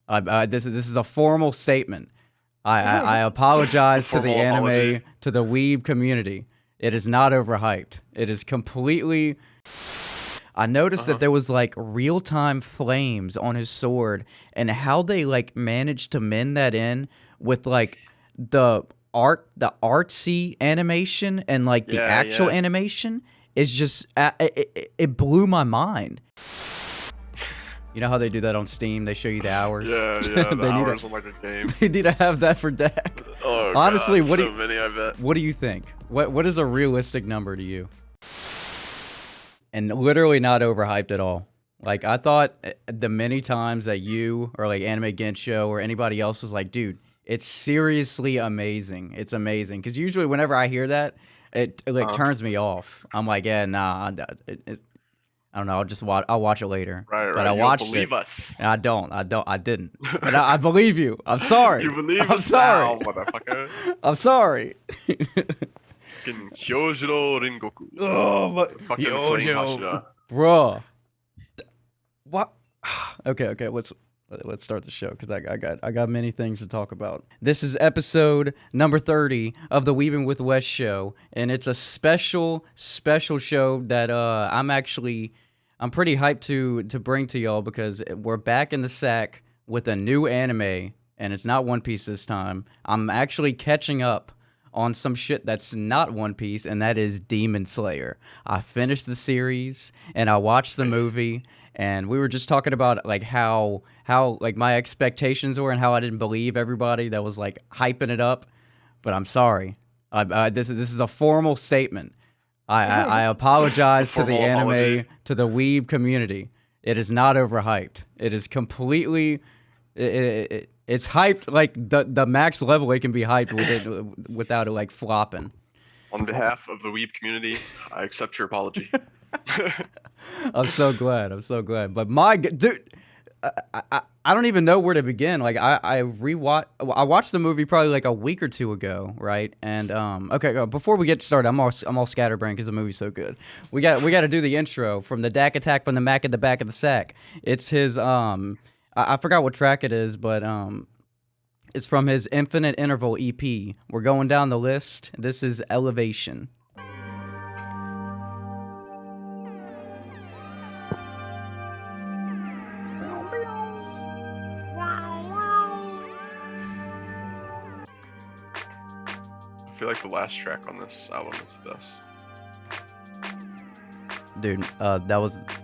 This is a formal statement. I apologize to the anime, to the weeb community. It is not overhyped. It is completely... I noticed that there was like real-time flames on his sword, and how they like managed to mend that in with like the artsy animation and like the actual animation is just it blew my mind. You know how they do that on Steam? They show you the hours. Yeah, the hours on like a game. They need to have that for deck. Oh, honestly, God, what do you think? What is a realistic number to you? And literally not overhyped at all. Like, I thought the many times that you or like Anime Gensho or anybody else was like, dude, it's seriously amazing. It's amazing. Because usually whenever I hear that, it like turns me off. I'm like, yeah, nah. I don't know. I'll watch it later. Right. But I watched it. Believe us. I didn't. But I believe you. I'm sorry. You believe I'm us sorry. now, motherfucker. I'm sorry. Fucking Hyojiro Rengoku. Oh, but Fucking Flame Hashira. Bruh. What? Okay. Let's start the show because I got many things to talk about. This is episode number 30 of the Weebing with Wes show, and it's a special show that I'm pretty hyped to bring to y'all because we're back in the sack with a new anime, and it's not One Piece this time. I'm actually catching up on some shit that's not One Piece, and that is Demon Slayer. I finished the series and I watched the movie, and we were just talking about like how like my expectations were and how I didn't believe everybody that was like hyping it up. But I'm sorry. This is a formal statement. I apologize to the anime, to the weeb community. It is not overhyped. It is completely... It's hyped like the max level it can be hyped with it, without it like flopping. On behalf of the weeb community, I accept your apology. I'm so glad. But dude, I don't even know where to begin. Like I watched the movie probably like a week or two ago, right? And okay, before we get started, I'm all scatterbrained because the movie's so good. We got to do the intro from the DAC attack from the Mac at the back of the sack. It's his I forgot what track it is, but it's from his Infinite Interval EP. We're going down the list. This is Elevation. I feel like the last track on this album is the best. Dude,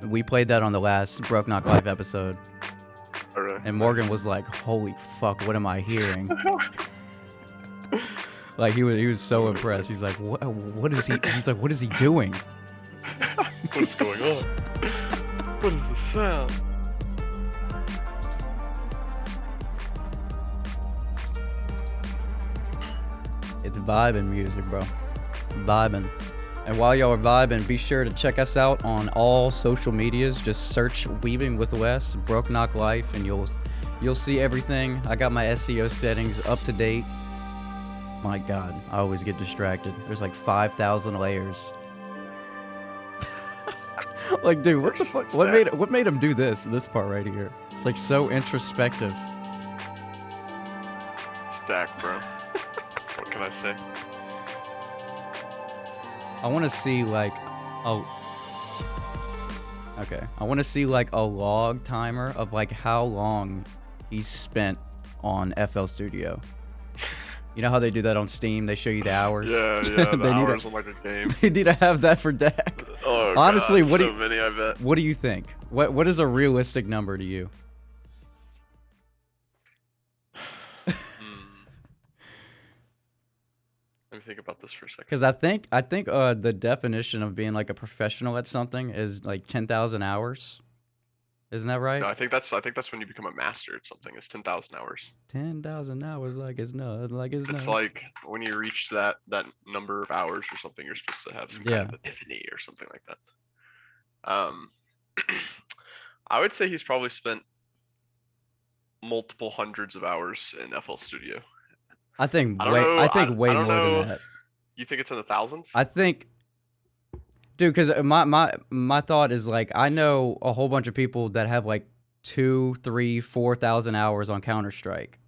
we played that on the last Broke Knock Live episode. Oh, really? And Morgan was like, "Holy fuck, what am I hearing?" Like he was so impressed. He's like, "What is he?" He's like, "What is he doing?" What is going on? What is the sound? It's vibing music, bro. Vibing. And while y'all are vibing, be sure to check us out on all social medias. Just search Weebing with Wes, Broke Knock Life, and you'll see everything. I got my SEO settings up to date. My God, I always get distracted. There's like 5,000 layers. Like, dude, what the fuck? What made him do this part right here? It's like so introspective. Stack, bro. What can I say? I want to see like I want to see like a log timer of like how long he's spent on FL Studio. You know how they do that on Steam? They show you the hours. Yeah, the hours on like a game. They need to have that for deck. Oh, honestly, God, many, I bet. What do you think? What is a realistic number to you? Let me think about this for a second. Because I think the definition of being like a professional at something is like 10,000 hours. Isn't that right? No, I think that's when you become a master at something. It's 10,000 hours. 10,000 hours, it's like when you reach that number of hours or something, you're supposed to have some kind of epiphany or something like that. I would say he's probably spent multiple hundreds of hours in FL Studio. I think way more than that. You think it's in the thousands? I think, dude, because my thought is like I know a whole bunch of people that have like 2, 3, 4,000 hours on Counter-Strike.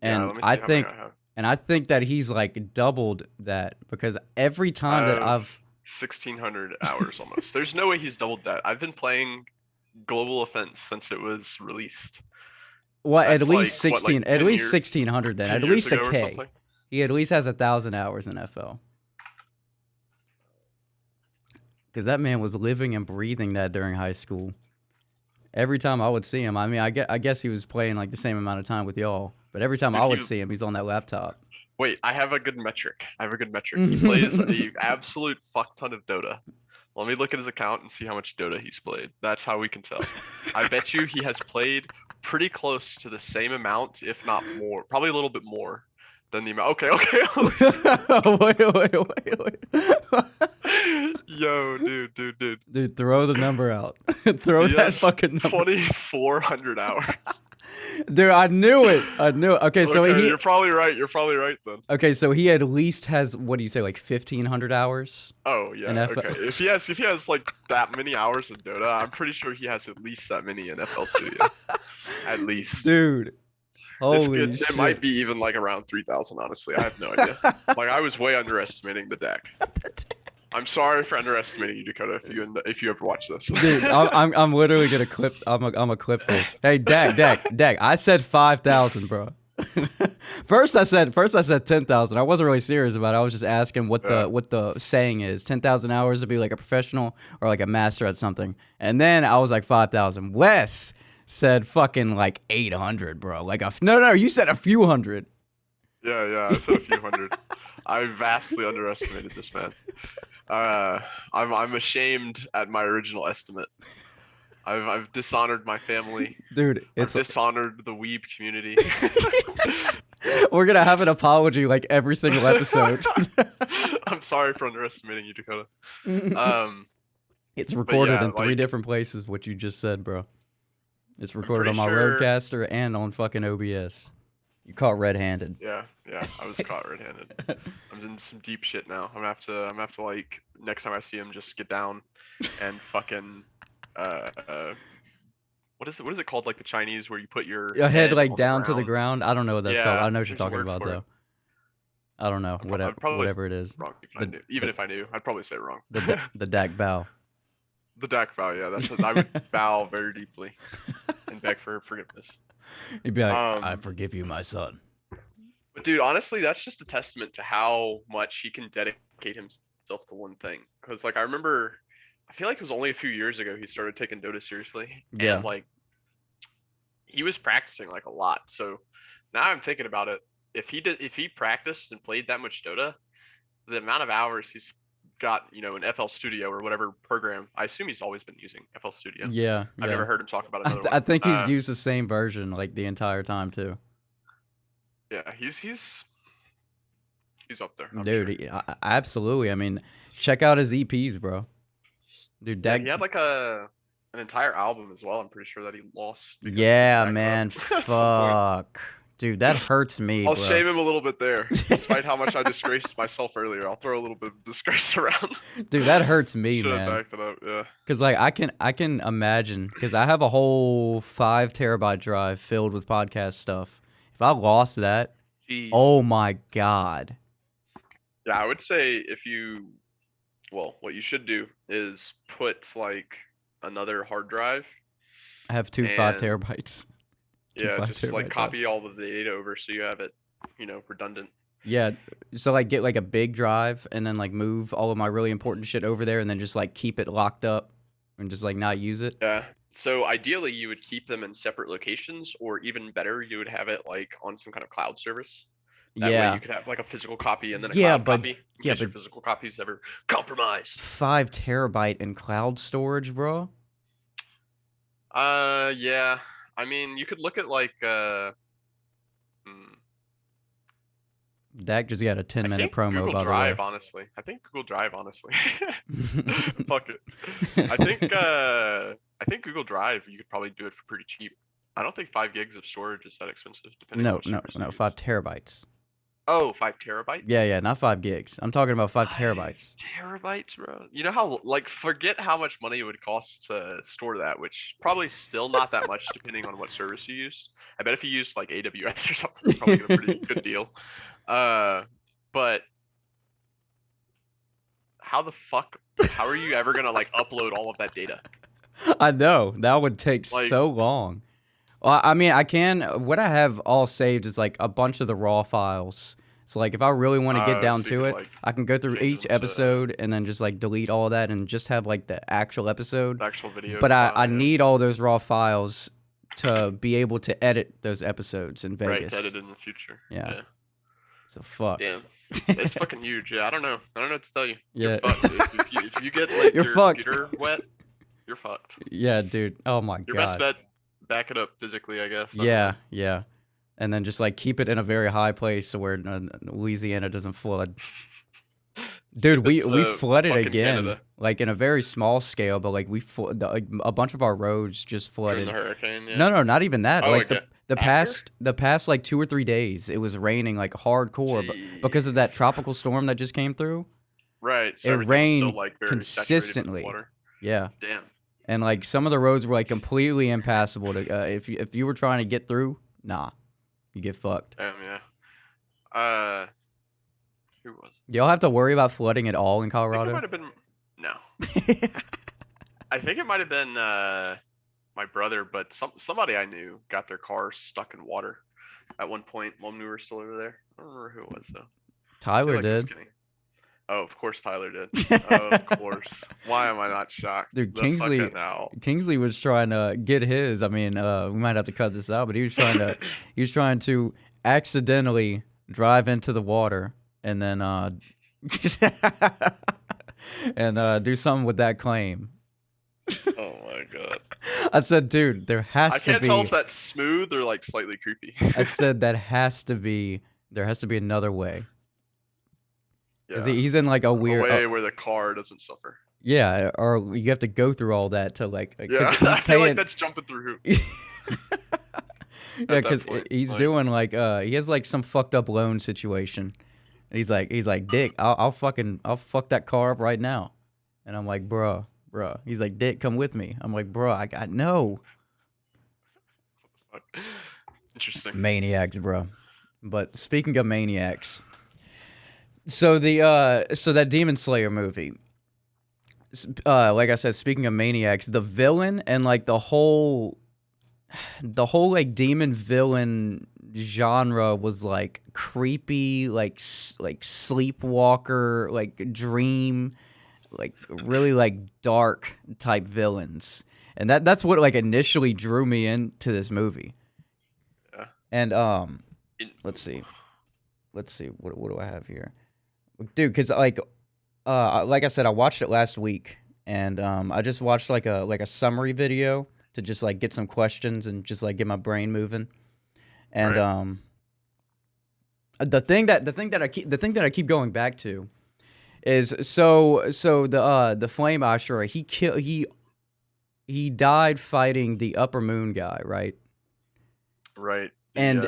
Yeah, And let me I see how many think I have. and I think that he's like doubled that because every time that I have I've 1,600 hours almost. There's no way he's doubled that. I've been playing Global Offense since it was released. well, at That's least like what, like 16, at 10 least years, 1,600 then, 10 at years least a ago or K. something. He at least has 1,000 hours in FL. Because that man was living and breathing that during high school. Every time I would see him, I mean, I guess he was playing like the same amount of time with y'all. But every time Dude, I would see him, he's on that laptop. Wait, I have a good metric. He plays a absolute fuck ton of Dota. Let me look at his account and see how much Dota he's played. That's how we can tell. I bet you he has played pretty close to the same amount, if not more, probably a little bit more than the amount. Okay. Wait. Yo, dude. Dude, throw the number out. Throw He that has fucking number. 2,400 hours. Dude, I knew it. Okay, so Okay, you're probably right then. Okay, so he at least has, what do you say, like 1,500 hours? Oh yeah. In FL. Okay. If he has like that many hours in Dota, I'm pretty sure he has at least that many in FL Studio. At least. Dude. Holy shit. It might be even like around 3,000. Honestly, I have no idea. Like I was way underestimating the deck. I'm sorry for underestimating you, Dakota. If you ever watch this, dude, I'm literally gonna clip. I'm gonna clip this. Hey, Dak. I said 5,000, bro. First I said 10,000. I wasn't really serious about it. I was just asking what the saying is. 10,000 hours to be like a professional or like a master at something. And then I was like 5,000. Wes said fucking like 800, bro. Like no. You said a few hundred. Yeah. I said a few hundred. I vastly underestimated this man. I'm ashamed at my original estimate. I've dishonored my family. Dude, I've dishonored the Weeb community. We're gonna have an apology like every single episode. I'm sorry for underestimating you, Dakota. It's recorded in 3 different places, what you just said, bro. It's recorded on my Rodecaster and on fucking OBS. You caught red-handed. Yeah, I was caught red-handed. I'm in some deep shit now. I'm gonna have to like next time I see him just get down and fucking what is it called, like the Chinese where you put your head like down to the ground? I don't know what that's called. I know what you're talking about though. I don't know. Whatever it is. Wrong if I knew, I'd probably say it wrong. The Dak bow. The Dak bow, yeah. I would bow very deeply and beg for forgiveness. He'd be like, I forgive you, my son. But dude, honestly, that's just a testament to how much he can dedicate himself to one thing. Because like I feel like it was only a few years ago he started taking Dota seriously. Yeah. And like he was practicing like a lot. So now I'm thinking about it. If he practiced and played that much Dota, the amount of hours he's got, in FL Studio or whatever program, I assume he's always been using FL Studio. Yeah. I've never heard him talk about another one. I think he's used the same version like the entire time too. Yeah, he's up there. Dude, absolutely. I mean, check out his EPs, bro. Dude, he had like an entire album as well. I'm pretty sure that he lost. Yeah, man. Fuck. Dude, that hurts me, I'll bro. shame him a little bit there. Despite how much I disgraced myself earlier, I'll throw a little bit of disgrace around. Dude, that hurts me, Should've man. backed it up, yeah. Cause like I can imagine, cause I have a whole 5 terabyte drive filled with podcast stuff. If I lost that, Jeez. Oh my god. Yeah, I would say what you should do is put like another hard drive. I have 2 5 terabytes. Yeah, just like copy all of the data over so you have it, redundant. Yeah, so like get like a big drive and then like move all of my really important shit over there and then just like keep it locked up and just like not use it. Yeah. So ideally you would keep them in separate locations, or even better, you would have it like on some kind of cloud service. That way you could have like a physical copy and then a cloud copy. In case your physical copies ever compromise. 5 terabyte in cloud storage, bro? Yeah. I mean, you could look at like Dak just got a 10-minute promo, Google by Drive, the way. honestly. I think Google Drive, honestly. Fuck it. I think Google Drive, you could probably do it for pretty cheap. I don't think 5 gigs of storage is that expensive. No, 5 terabytes. Oh, 5 terabytes? Yeah, not 5 gigs. I'm talking about 5 5 terabytes. terabytes, bro. You know how like forget how much money it would cost to store that, which probably still not that much depending on what service you used. I bet if you used like AWS or something, you probably get a pretty good deal. But how the fuck? How are you ever gonna like upload all of that data? I know that would take Like, so long. Well, I mean, I can. What I have all saved is like a bunch of the raw files. So like, if I really want to get down so you to could it, like I can go through change each them to episode and then just like delete all that and just have like the actual episode. the actual video But file. I Yeah. need all those raw files to be able to edit those episodes in Right, Vegas. to edit in the future. Yeah. So fuck. Damn. It's fucking huge. Yeah, I don't know what to tell you. Yeah. You're fucked. If you get like You're your fucked. computer wet, you're fucked. Yeah, dude. Oh my Your god. best bet, back it up physically, I guess. I don't Yeah, know. yeah. And then just like keep it in a very high place so where Louisiana doesn't flood. Dude, we It's, flooded fucking again, Canada. like in a very small scale, but like like, a bunch of our roads just During flooded. the hurricane. Yeah. No, not even that. Oh, Like okay. the After? past like 2 or 3 days, it was raining like hardcore, but because of that Jeez. tropical storm that just came through. Right. So It everything's rained still like very saturated consistently. with water. Yeah, Damn. and like some of the roads were like completely impassable to if you were trying to get through, nah, you get fucked. Damn. Yeah. Who was it? Y'all have to worry about flooding at all in I think it Colorado? might have been. No. I think it might have been my brother, but somebody I knew got their car stuck in water at one point when we were still over there. I don't remember who it was though. I feel Tyler like it was did. Kenny. Oh, of course Tyler did. Of course. Why am I not shocked? Dude, The Kingsley- fucking owl. Kingsley was trying to get his. I mean, we might have to cut this out, but he was trying to accidentally drive into the water and then and do something with that claim. Oh my god. I said, dude, there has I to can't be. tell if that's smooth or like slightly creepy. I said there has to be another way. 'Cause Yeah. he's in like a A weird. way where the car doesn't suffer. Yeah, or you have to go through all that to like. 'cause Yeah, he's I feel paying. like that's jumping through hoops. Yeah, that because point, he's like- doing like he has like some fucked up loan situation. And he's like, Dick, I'll fuck that car up right now. And I'm like, bruh. He's like, Dick, come with me. I'm like, bruh, I got no Interesting. maniacs, bro. But speaking of maniacs, so that Demon Slayer movie. Like I said, speaking of maniacs, the villain and like the whole like demon villain genre was like creepy, like sleepwalker, like dream, like really like dark type villains, and that's what like initially drew me into this movie. Yeah. And In- let's see, what do I have here, dude? Because like I said, I watched it last week, and I just watched like a summary video to just like get some questions and just like get my brain moving. And Right. the thing that I keep going back to is so the Flame Ashura, he died fighting the Upper Moon guy, right? Right. And-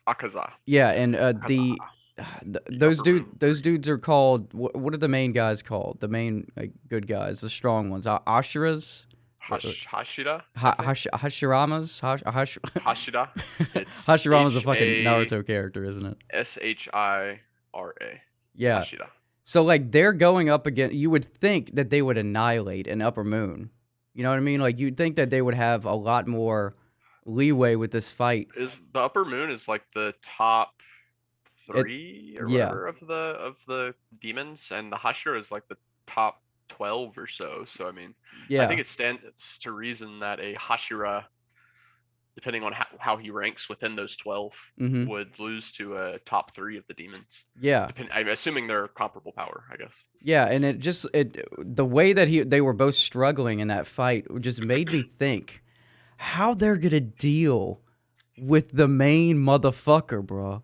Akaza. Yeah, and those Upper Moon. those dudes are called what are the main guys called? The main like good guys, the strong ones. Ashuras, Hashira. Hashiramas, Hashira. It's Hashirama's a fucking H-A- Naruto character, isn't it? Shira. Yeah. Hashira. So like they're going up against. You would think that they would annihilate an Upper Moon. You know what I mean? Like you'd think that they would have a lot more leeway with this fight. Is the Upper Moon is like the top 3 or yeah. whatever of the demons, and the Hashira is like the top 12 or so. So I mean, Yeah. I think it stands to reason that a Hashira, depending on how he ranks within those 12, Mhm. would lose to a top 3 of the demons. Yeah. I'm assuming they're comparable power, I guess. Yeah, and the way that they were both struggling in that fight just made me think how they're gonna deal with the main motherfucker, bro.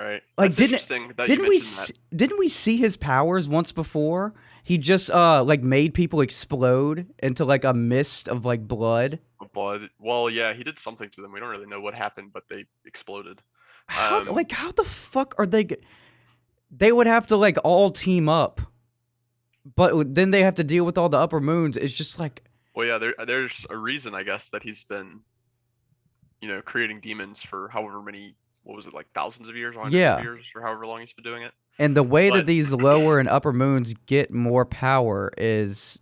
Right. Like, That's interesting that you Didn't we mentioned that. didn't we see his powers once before? He just like made people explode into like a mist of like blood. blood. Well, yeah, he did something to them. We don't really know what happened, but they exploded. How the fuck are they? They would have to like all team up, but then they have to deal with all the upper moons. It's just like, well, yeah, there's a reason, I guess, that he's been, creating demons for however many, what was it, like thousands of years, hundreds of yeah. years, or however long he's been doing it. And the way that But these lower and upper moons get more power is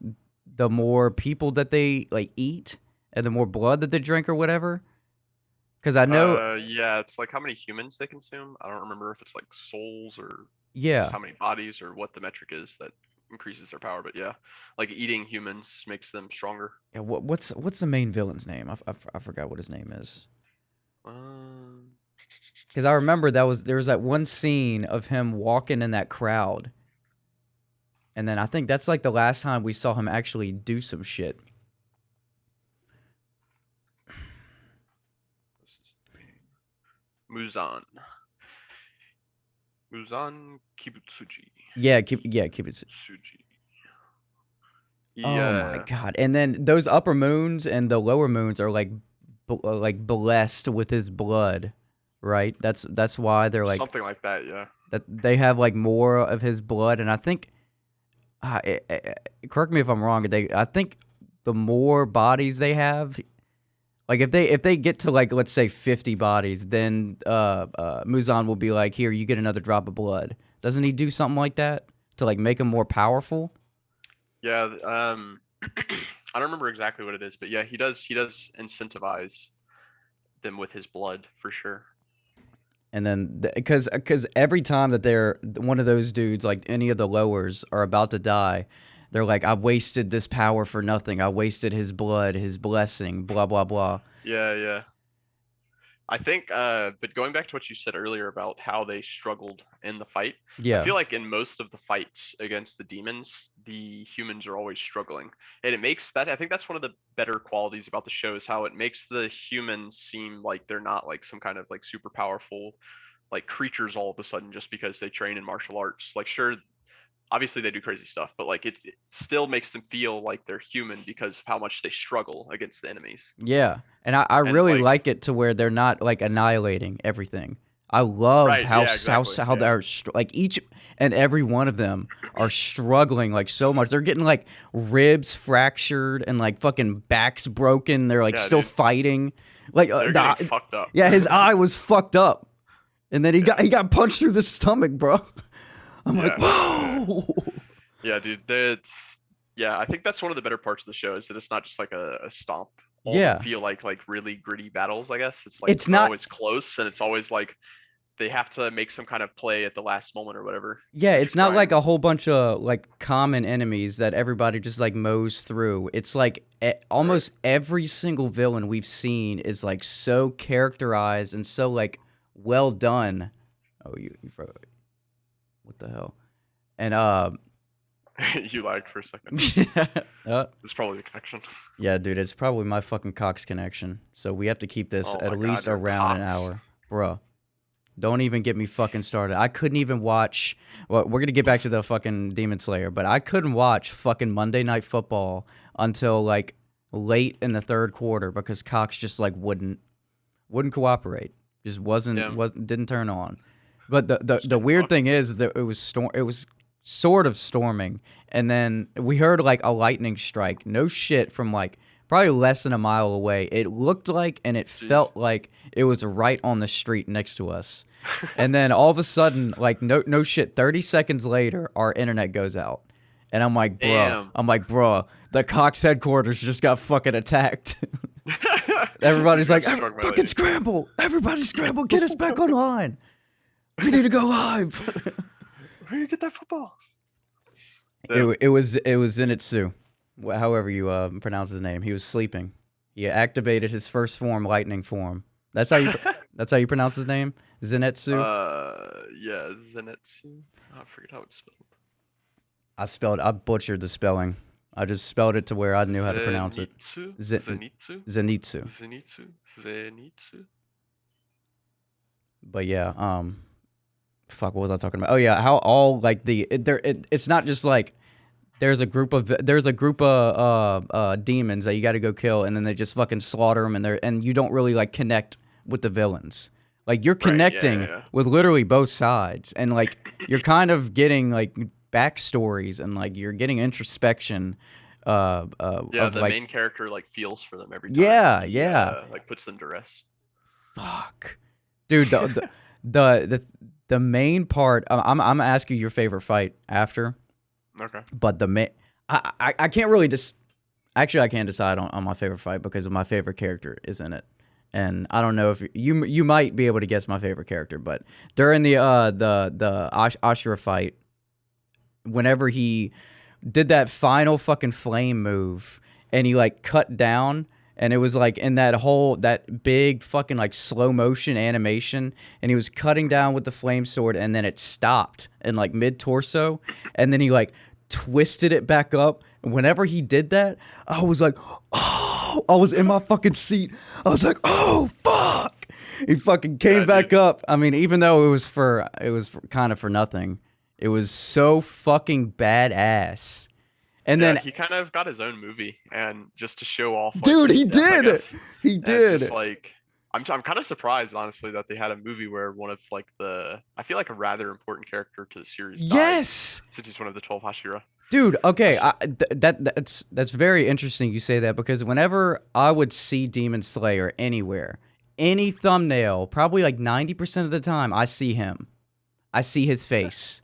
the more people that they like eat and the more blood that they drink or whatever. Because I know, yeah, it's like how many humans they consume. I don't remember if it's like souls or just yeah, how many bodies or what the metric is that increases their power. But yeah, like eating humans makes them stronger. yeah. What's the main villain's name? I forgot what his name is. Um, Because I remember there was that one scene of him walking in that crowd, and then I think that's like the last time we saw him actually do some shit. Muzan. Muzan Kibutsuji. Yeah, keep it. Suji. Oh my god! And then those upper moons and the lower moons are like blessed with his blood, right? That's why they're like something like that. Yeah. that they have like more of his blood, and I think, correct me if I'm wrong. I think the more bodies they have, like if they get to like let's say 50 bodies, then Muzan will be like, here, you get another drop of blood. Doesn't he do something like that to like make him more powerful? Yeah. I don't remember exactly what it is, but yeah, he does incentivize them with his blood for sure. And then, because every time that they're one of those dudes, like any of the lowers, are about to die, they're like, I wasted this power for nothing. I wasted his blood, his blessing, blah, blah, blah. Yeah, yeah. I think, but going back to what you said earlier about how they struggled in the fight, Yeah. I feel like in most of the fights against the demons, the humans are always struggling. And it makes that, I think that's one of the better qualities about the show is how it makes the humans seem like they're not like some kind of like super powerful like creatures all of a sudden just because they train in martial arts. Like, sure, obviously they do crazy stuff, but like it still makes them feel like they're human because of how much they struggle against the enemies. Yeah. And I And really like, like it to where they're not like annihilating everything. I love right, how yeah, exactly, how yeah. they're like each and every one of them are struggling like so much. They're getting like ribs fractured and like fucking backs broken. They're like Yeah, still dude. fighting. Like They're getting fucked up. yeah, his eye was fucked up, and then he got punched through the stomach, bro. I'm like, whoa. Yeah, dude. I think that's one of the better parts of the show is that it's not just like a stomp. All Yeah. of them feel like really gritty battles, I guess. It's like It's not always close, and it's always like they have to make some kind of play at the last moment or whatever. Yeah, to it's not try like and- a whole bunch of like common enemies that everybody just like mows through. It's like almost every single villain we've seen is like so characterized and so like well done. Oh, you what the hell? And You lagged for a second. It's probably the connection. yeah, dude, it's probably my fucking Cox connection. So we have to keep this Oh at my least God, your around an Cox. hour, bruh. Don't even get me fucking started. I couldn't even watch. Well, we're gonna get back to the fucking Demon Slayer, but I couldn't watch fucking Monday Night Football until like late in the third quarter because Cox just like wouldn't cooperate. Just didn't turn on. But the weird thing is that it was sort of storming, and then we heard like a lightning strike. No shit, from like probably less than a mile away. It looked like and it felt like it was right on the street next to us. And then all of a sudden, like no shit, 30 seconds later, our internet goes out. And I'm like, bruh, the Cox headquarters just got fucking attacked. Everybody's like, fucking scramble. Everybody scramble. Get us back online. We need to go live. Where do you get that football? It was Zenitsu. However you pronounce his name. He was sleeping. He activated his first form, lightning form. That's how you pronounce his name? Zenitsu? Yeah, Zenitsu. I forget how it's spelled. I butchered the spelling. I just spelled it to where I knew how to pronounce it. Zenitsu. But yeah, fuck, what was I talking about? Oh yeah, how all like it's not just like there's a group of demons that you got to go kill, and then they just fucking slaughter them, and you don't really like connect with the villains. Like you're Right, yeah, connecting yeah. with literally both sides, and like you're kind of getting like backstories, and like you're getting introspection. Yeah, Of the like main character like feels for them every time yeah, he yeah. like puts them to rest. Fuck, dude. The main part. I'm gonna ask you your favorite fight after, Okay. but the main. I can't really just. Actually, I can't decide on my favorite fight because my favorite character is in it, and I don't know if you might be able to guess my favorite character, but during the Ashura fight, whenever he did that final fucking flame move and he like cut down, and it was like in that big fucking like slow motion animation, and he was cutting down with the flame sword, and then it stopped in like mid torso, and then he like twisted it back up. And whenever he did that, I was like, oh, I was in my fucking seat. I was like, oh fuck. He fucking came back up. I mean, even though it was kind of for nothing, it was so fucking badass. And Yeah, then he kind of got his own movie, and just to show off, like, dude, his he depth, I did. guess. He And did. just like I'm kind of surprised, honestly, that they had a movie where one of like I feel like a rather important character to the series died, Yes. since he's one of the 12 Hashira. Dude, okay, that's very interesting you say that, because whenever I would see Demon Slayer anywhere, any thumbnail, probably like 90% of the time, I see him. I see his face.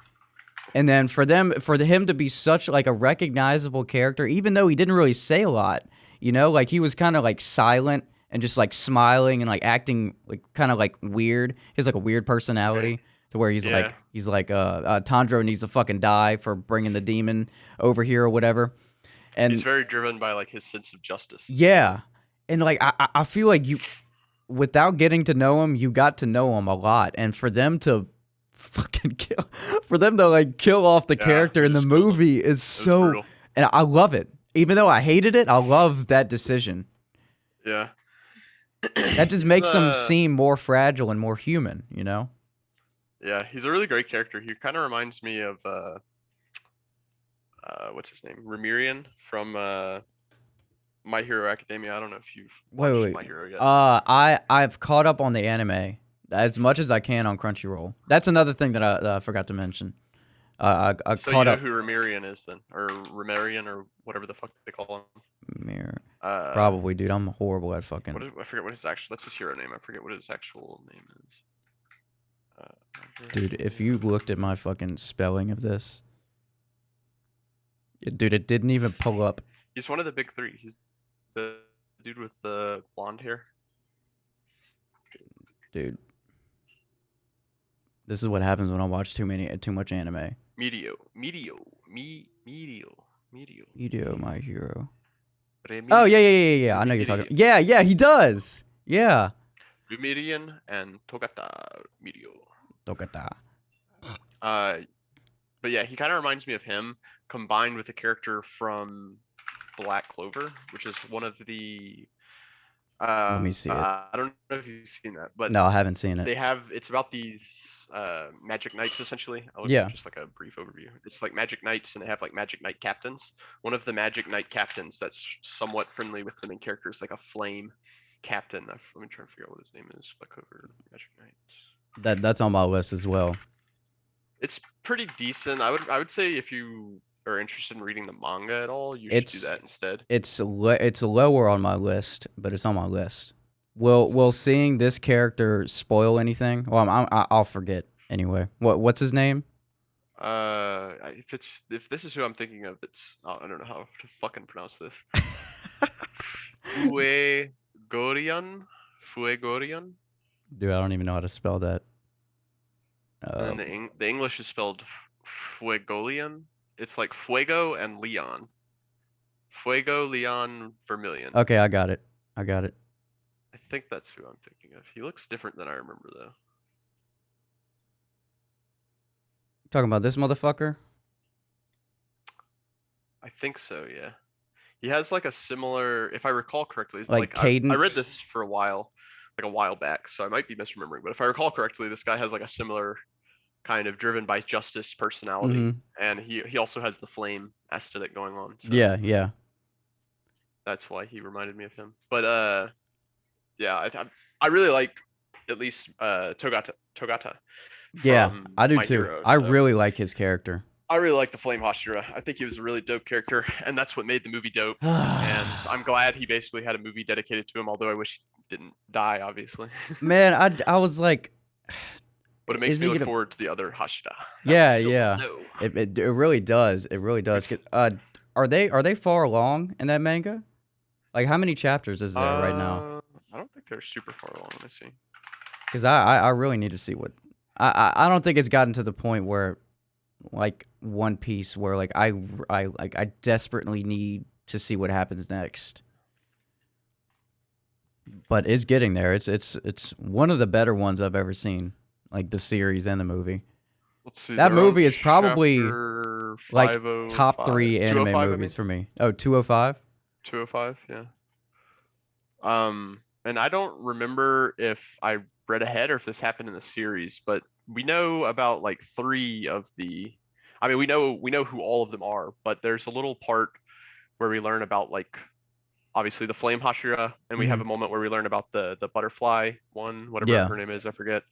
And then for him to be such like a recognizable character, even though he didn't really say a lot, you know, like he was kind of like silent and just like smiling and like acting like kind of like weird. He has like a weird personality to where he's Yeah. like Tandro needs to fucking die for bringing the demon over here or whatever. And He's very driven by like his sense of justice. yeah, and like I feel like you, without getting to know him, you got to know him a lot, and for them to fucking kill off the Yeah, character it in the was brutal. movie is It was so, brutal. and I love it. Even though I hated it, I love that decision. Yeah. That just He's, makes him seem more fragile and more human, you know? Yeah, he's a really great character. He kind of reminds me of what's his name, Remirian from My Hero Academia. I don't know if you've watched Wait. My Hero yet. I've caught up on the anime as much as I can on Crunchyroll. That's another thing that I forgot to mention. I So caught you know up. who Remirian is then, or Remarian, or whatever the fuck they call him. Mirror. Uh, Probably, dude. I'm horrible at fucking. I forget what his actual. That's his hero name. I forget what his actual name is. Dude, if you looked at my fucking spelling of this, dude, it didn't even pull up. He's one of the big three. He's the dude with the blonde hair. Dude, this is what happens when I watch too much anime. Medio, My Hero. Remi- Oh yeah. I know you're talking. Yeah, he does. Yeah. Lumirian and Togata Medio. Tokata. But yeah, he kind of reminds me of him, combined with a character from Black Clover, which is one of the. Let me see it. I don't know if you've seen that, but No, I haven't seen it. it's about these magic knights essentially. I'll Yeah. give just like a brief overview. It's like magic knights, and they have like magic knight captains. One of the magic knight captains that's somewhat friendly with the main character is like a flame captain. Let me try to figure out what his name is. Black Clover Magic Knights. That's on my list as well. It's pretty decent. I would say if you are interested in reading the manga at all, you should do that instead. It's lower on my list, but it's on my list. Will seeing this character spoil anything? Well, I'll forget anyway. What's his name? If this is who I'm thinking of, it's I don't know how to fucking pronounce this. Fuegorian. Dude, I don't even know how to spell that. And then the English is spelled Fuegolian. It's like Fuego and Leon. Fuego, Leon, Vermilion. Okay, I got it. I think that's who I'm thinking of. He looks different than I remember, though. Talking about this motherfucker? I think so, yeah. He has like a similar, if I recall correctly, Like cadence? I read this for a while back, so I might be misremembering. But if I recall correctly, this guy has like a similar kind of driven by justice personality, Mhm. and he also has the flame aesthetic going on. So Yeah, yeah. that's why he reminded me of him. But yeah, I really like at least Togata Yeah, from I do My too. Hero. I So really like his character. I really like the Flame Hashira. I think he was a really dope character, and that's what made the movie dope. And I'm glad he basically had a movie dedicated to him, although I wish he didn't die, obviously. Man, I was like, But it makes is me he look gonna? forward to the other Hashira that we Yeah, still don't yeah. know. It really does. It really does. Are they far along in that manga? Like, how many chapters is there right now? I don't think they're super far along. Let me see. Because I really need to see what. I don't think it's gotten to the point where, like, One Piece, where like I desperately need to see what happens next. But it's getting there. It's one of the better ones I've ever seen. Like the series and the movie. Let's see. That They're on movie is probably chapter like 505. top 3 anime 205, I movies mean? for me. Oh, 205? 205, yeah. And I don't remember if I read ahead or if this happened in the series, but we know about like 3 of the. I mean, we know who all of them are, but there's a little part where we learn about like obviously the Flame Hashira, and we have a moment where we learn about the butterfly one, whatever Yeah. her name is, I forget.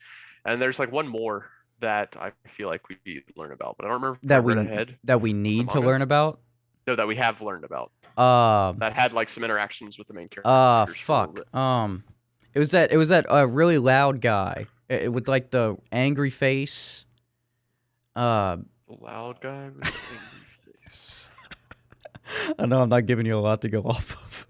And there's like one more that I feel like we learn about, but I don't remember if I read ahead. That we need to manga? learn about. No, that we have learned about. That had like some interactions with the main characters for a little Fuck. bit. It was that really loud guy with like the angry face. The loud guy with the angry face. I know I'm not giving you a lot to go off of.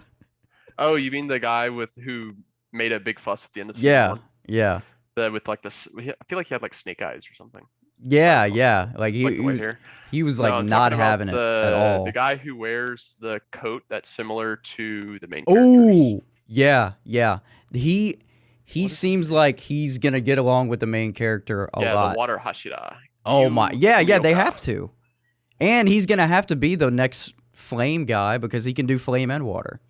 Oh, you mean the guy who made a big fuss at the end of season 1? Yeah. With like this, I feel like he had like snake eyes or something. Yeah, yeah. Like he was like No, I'm not talking about having it at all. The guy who wears the coat that's similar to the main characters. Oh, yeah, yeah. He seems like he's gonna get along with the main character a lot. Yeah, the water Hashira. Oh my, yeah, they have to. And he's gonna have to be the next flame guy because he can do flame and water.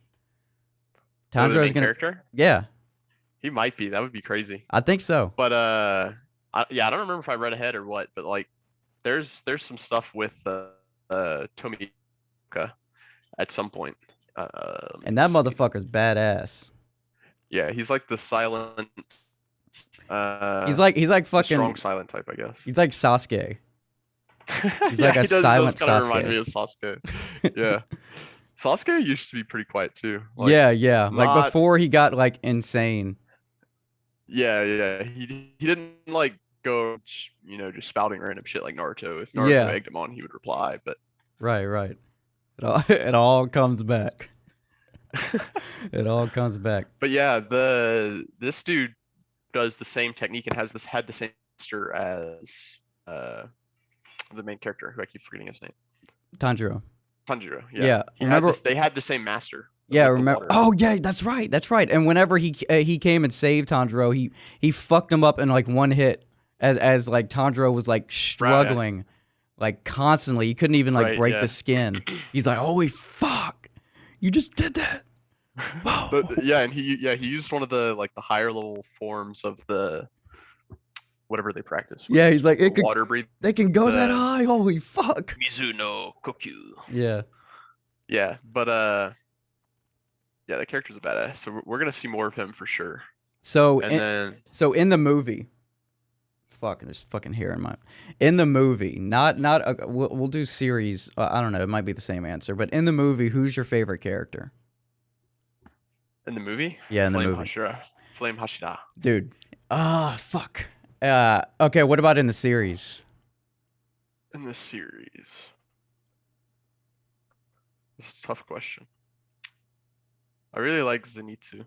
Tanjiro's character? Yeah. He might be. That would be crazy. I think so. But I don't remember if I read ahead or what, but like there's some stuff with Tomioka at some point. And that motherfucker's badass. Yeah, he's like the silent he's like fucking strong silent type, I guess. He's like Sasuke. He's yeah, like a silent Sasuke. Kind of Sasuke. remind me of Sasuke. Yeah. Sasuke used to be pretty quiet too. Like, yeah. Like before he got like insane. Yeah. He didn't like go, just spouting random shit like Naruto. If Naruto egged him on, he would reply. But right. It all comes back. It all comes back. But yeah, this dude does the same technique and had the same master as the main character, who I keep forgetting his name. Tanjiro. Yeah. They had the same master. Yeah, remember? Oh yeah, that's right. And whenever he came and saved Tanjiro, he fucked him up in like one hit, as like Tanjiro was like struggling, like constantly. He couldn't even like break the skin. He's like, "Holy fuck, you just did that!" Whoa. And he used one of the like the higher level forms of the whatever they practice. Yeah, he's like, water breathe. They can go that high. Holy fuck. Mizuno Kokyu. Yeah. Yeah, but yeah, the character's a badass. So we're gonna see more of him for sure. So in the movie, there's fucking hair in my. In the movie, we'll do series. I don't know. It might be the same answer, but in the movie, who's your favorite character? In the movie? Yeah, in the movie. Flame Hashira. Dude. Fuck. Okay, what about in the series? In the series. This is a tough question. I really like Zenitsu.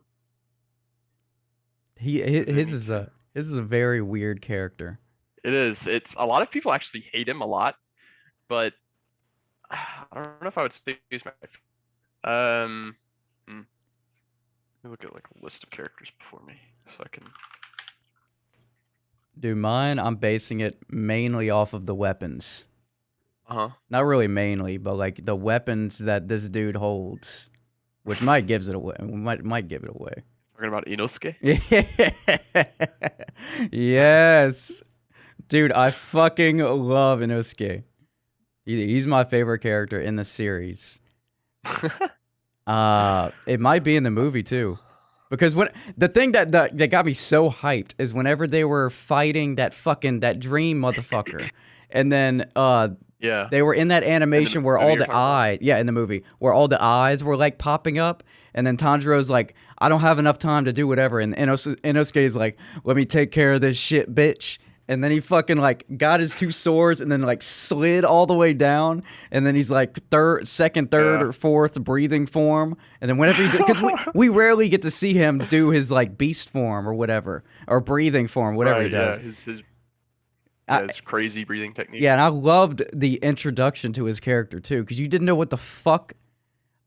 His is a very weird character. It is. It's a lot of people actually hate him a lot, but I don't know if I would say he's my favorite. Let me look at like a list of characters before me so I can. Dude, mine, I'm basing it mainly off of the weapons. Not really mainly, but like the weapons that this dude holds, which might give it away. Might give it away. Talking about Inosuke? Yes. Dude, I fucking love Inosuke. He's my favorite character in the series. It might be in the movie too. Because when the thing that got me so hyped is whenever they were fighting that dream motherfucker. And then Yeah. they were in that animation where movie all you're the talking about? eyes, yeah, in the movie, where all the eyes were like popping up, and then Tanjiro's like, I don't have enough time to do whatever, and Inosuke's like, let me take care of this shit, bitch. And then he fucking like got his two swords and then like slid all the way down, and then he's like second, third, Yeah. or fourth breathing form, and then whenever he because we rarely get to see him do his like beast form or whatever or breathing form, whatever he does. Yeah, his crazy breathing technique. Yeah, and I loved the introduction to his character too, because you didn't know what the fuck.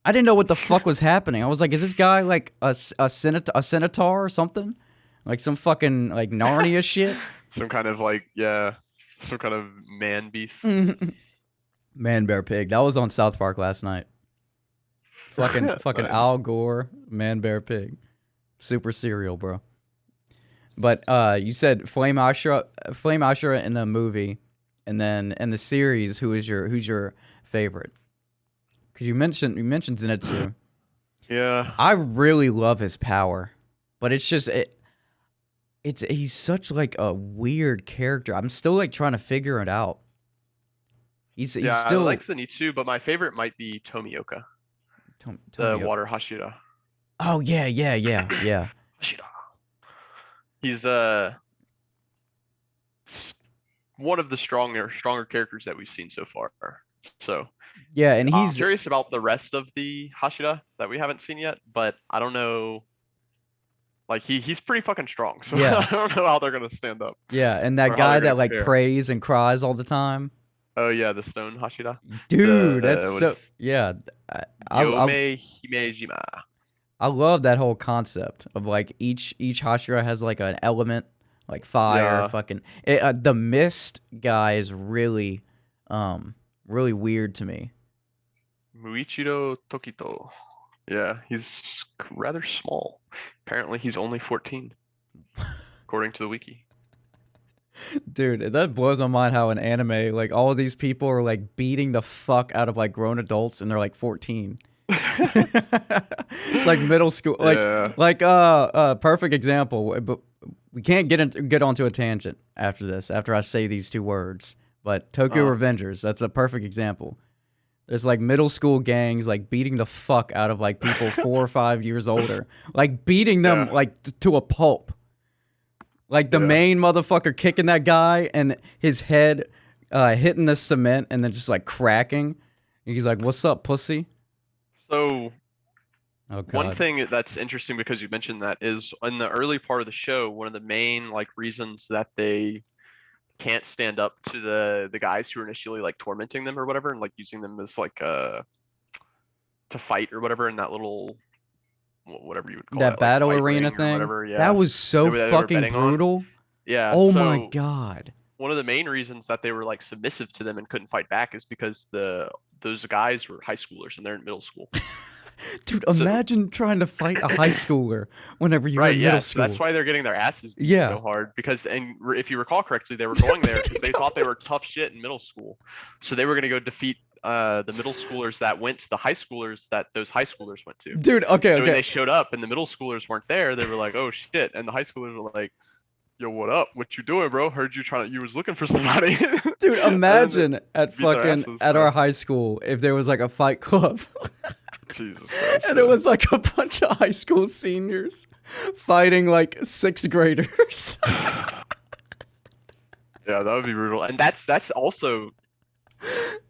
I didn't know what the fuck was happening. I was like, is this guy like a centaur or something? Like some fucking like Narnia shit? Some kind of like some kind of man beast. Man, Bear, Pig. That was on South Park last night. Fucking Nice. Al Gore, Man, Bear, Pig. Super cereal, bro. But you said Flame Ashura in the movie, and then in the series, who's your favorite? Because you mentioned Zenitsu. Yeah. I really love his power, but it's just he's such like a weird character. I'm still like trying to figure it out. He's still I like Zenitsu, but my favorite might be Tomioka, the water Hashira. Oh yeah. Hashira. He's one of the stronger characters that we've seen so far. So yeah, and I'm he's curious about the rest of the Hashira that we haven't seen yet, but I don't know. Like he's pretty fucking strong, so Yeah. I don't know how they're gonna stand up. yeah, and that or how guy they're that gonna like compare. prays and cries all the time. Oh yeah, the stone Hashira. Dude, that's was so yeah. I Yome Himejima. love that whole concept of like each Hashira has like an element, like fire, Yeah. fucking the mist guy is really really weird to me. Muichiro Tokito. Yeah, he's rather small. Apparently he's only 14, according to the wiki. Dude, that blows my mind how in anime like all of these people are like beating the fuck out of like grown adults and they're like 14. It's like middle school, Yeah. perfect example. But we can't get onto a tangent after this. After I say these two words, but Tokyo Revengers, that's a perfect example. There's like middle school gangs like beating the fuck out of like people 4 or 5 years older, like beating them Yeah. like to a pulp. Like the Yeah. main motherfucker kicking that guy and his head hitting the cement and then just like cracking. He's like, "What's up, pussy?" So Oh god. one thing that's interesting because you mentioned that is in the early part of the show, one of the main like reasons that they can't stand up to the guys who are initially like tormenting them or whatever and like using them as like to fight or whatever in that little whatever you would call That like, battle fight arena ring or thing. whatever. Yeah. That was so Remember that they were fucking betting on? brutal. Yeah. Oh so my god. one of the main reasons that they were like submissive to them and couldn't fight back is because those guys were high schoolers and they're in middle school. Dude, So- imagine trying to fight a high schooler whenever you're Right, in middle yeah, school. so that's why they're getting their asses beat Yeah. so hard because if you recall correctly, they were going there because they thought they were tough shit in middle school. So they were going to go defeat the middle schoolers that went to the high schoolers that those high schoolers went to. Dude, okay, So when okay. they showed up and the middle schoolers weren't there, they were like, "Oh shit!" And the high schoolers were like, "Yo, what up? What you doing, bro? Heard you was looking for somebody." Dude, imagine at beat their fucking asses, at so- our high school if there was like a fight club. Jesus Christ. And it was like a bunch of high school seniors fighting like 6th graders. Yeah, that would be brutal. And that's also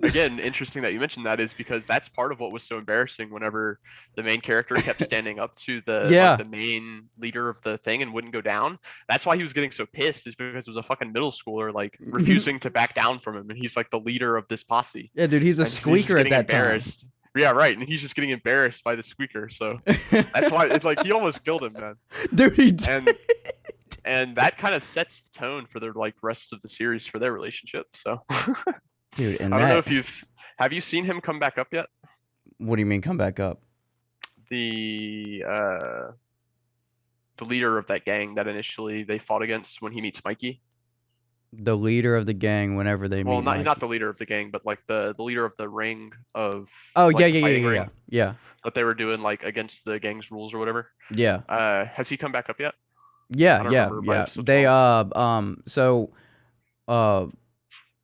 again interesting that you mentioned that is because that's part of what was so embarrassing whenever the main character kept standing up to the Yeah. like, the main leader of the thing and wouldn't go down. That's why he was getting so pissed is because it was a fucking middle schooler like refusing to back down from him and he's like the leader of this posse. Yeah, dude, he's a And he's just squeaker at getting that time. embarrassed. Yeah, right. And he's just getting embarrassed by the squeaker. So that's why it's like he almost killed him, man. Dude, he did. And that kind of sets the tone for the like rest of the series for their relationship. So Dude, and I don't know that if have you seen him come back up yet? what do you mean come back up? The leader of that gang that initially they fought against when he meets Mikey. the leader of the gang whenever they Well, meet not Mikey. the leader of the gang, but like the leader of the ring of Oh yeah, like the yeah, yeah, fighting yeah, yeah, ring yeah, that they were doing like against the gang's rules or whatever. yeah, Has he come back up yet? yeah, I don't yeah, remember by yeah. episode They 12. so uh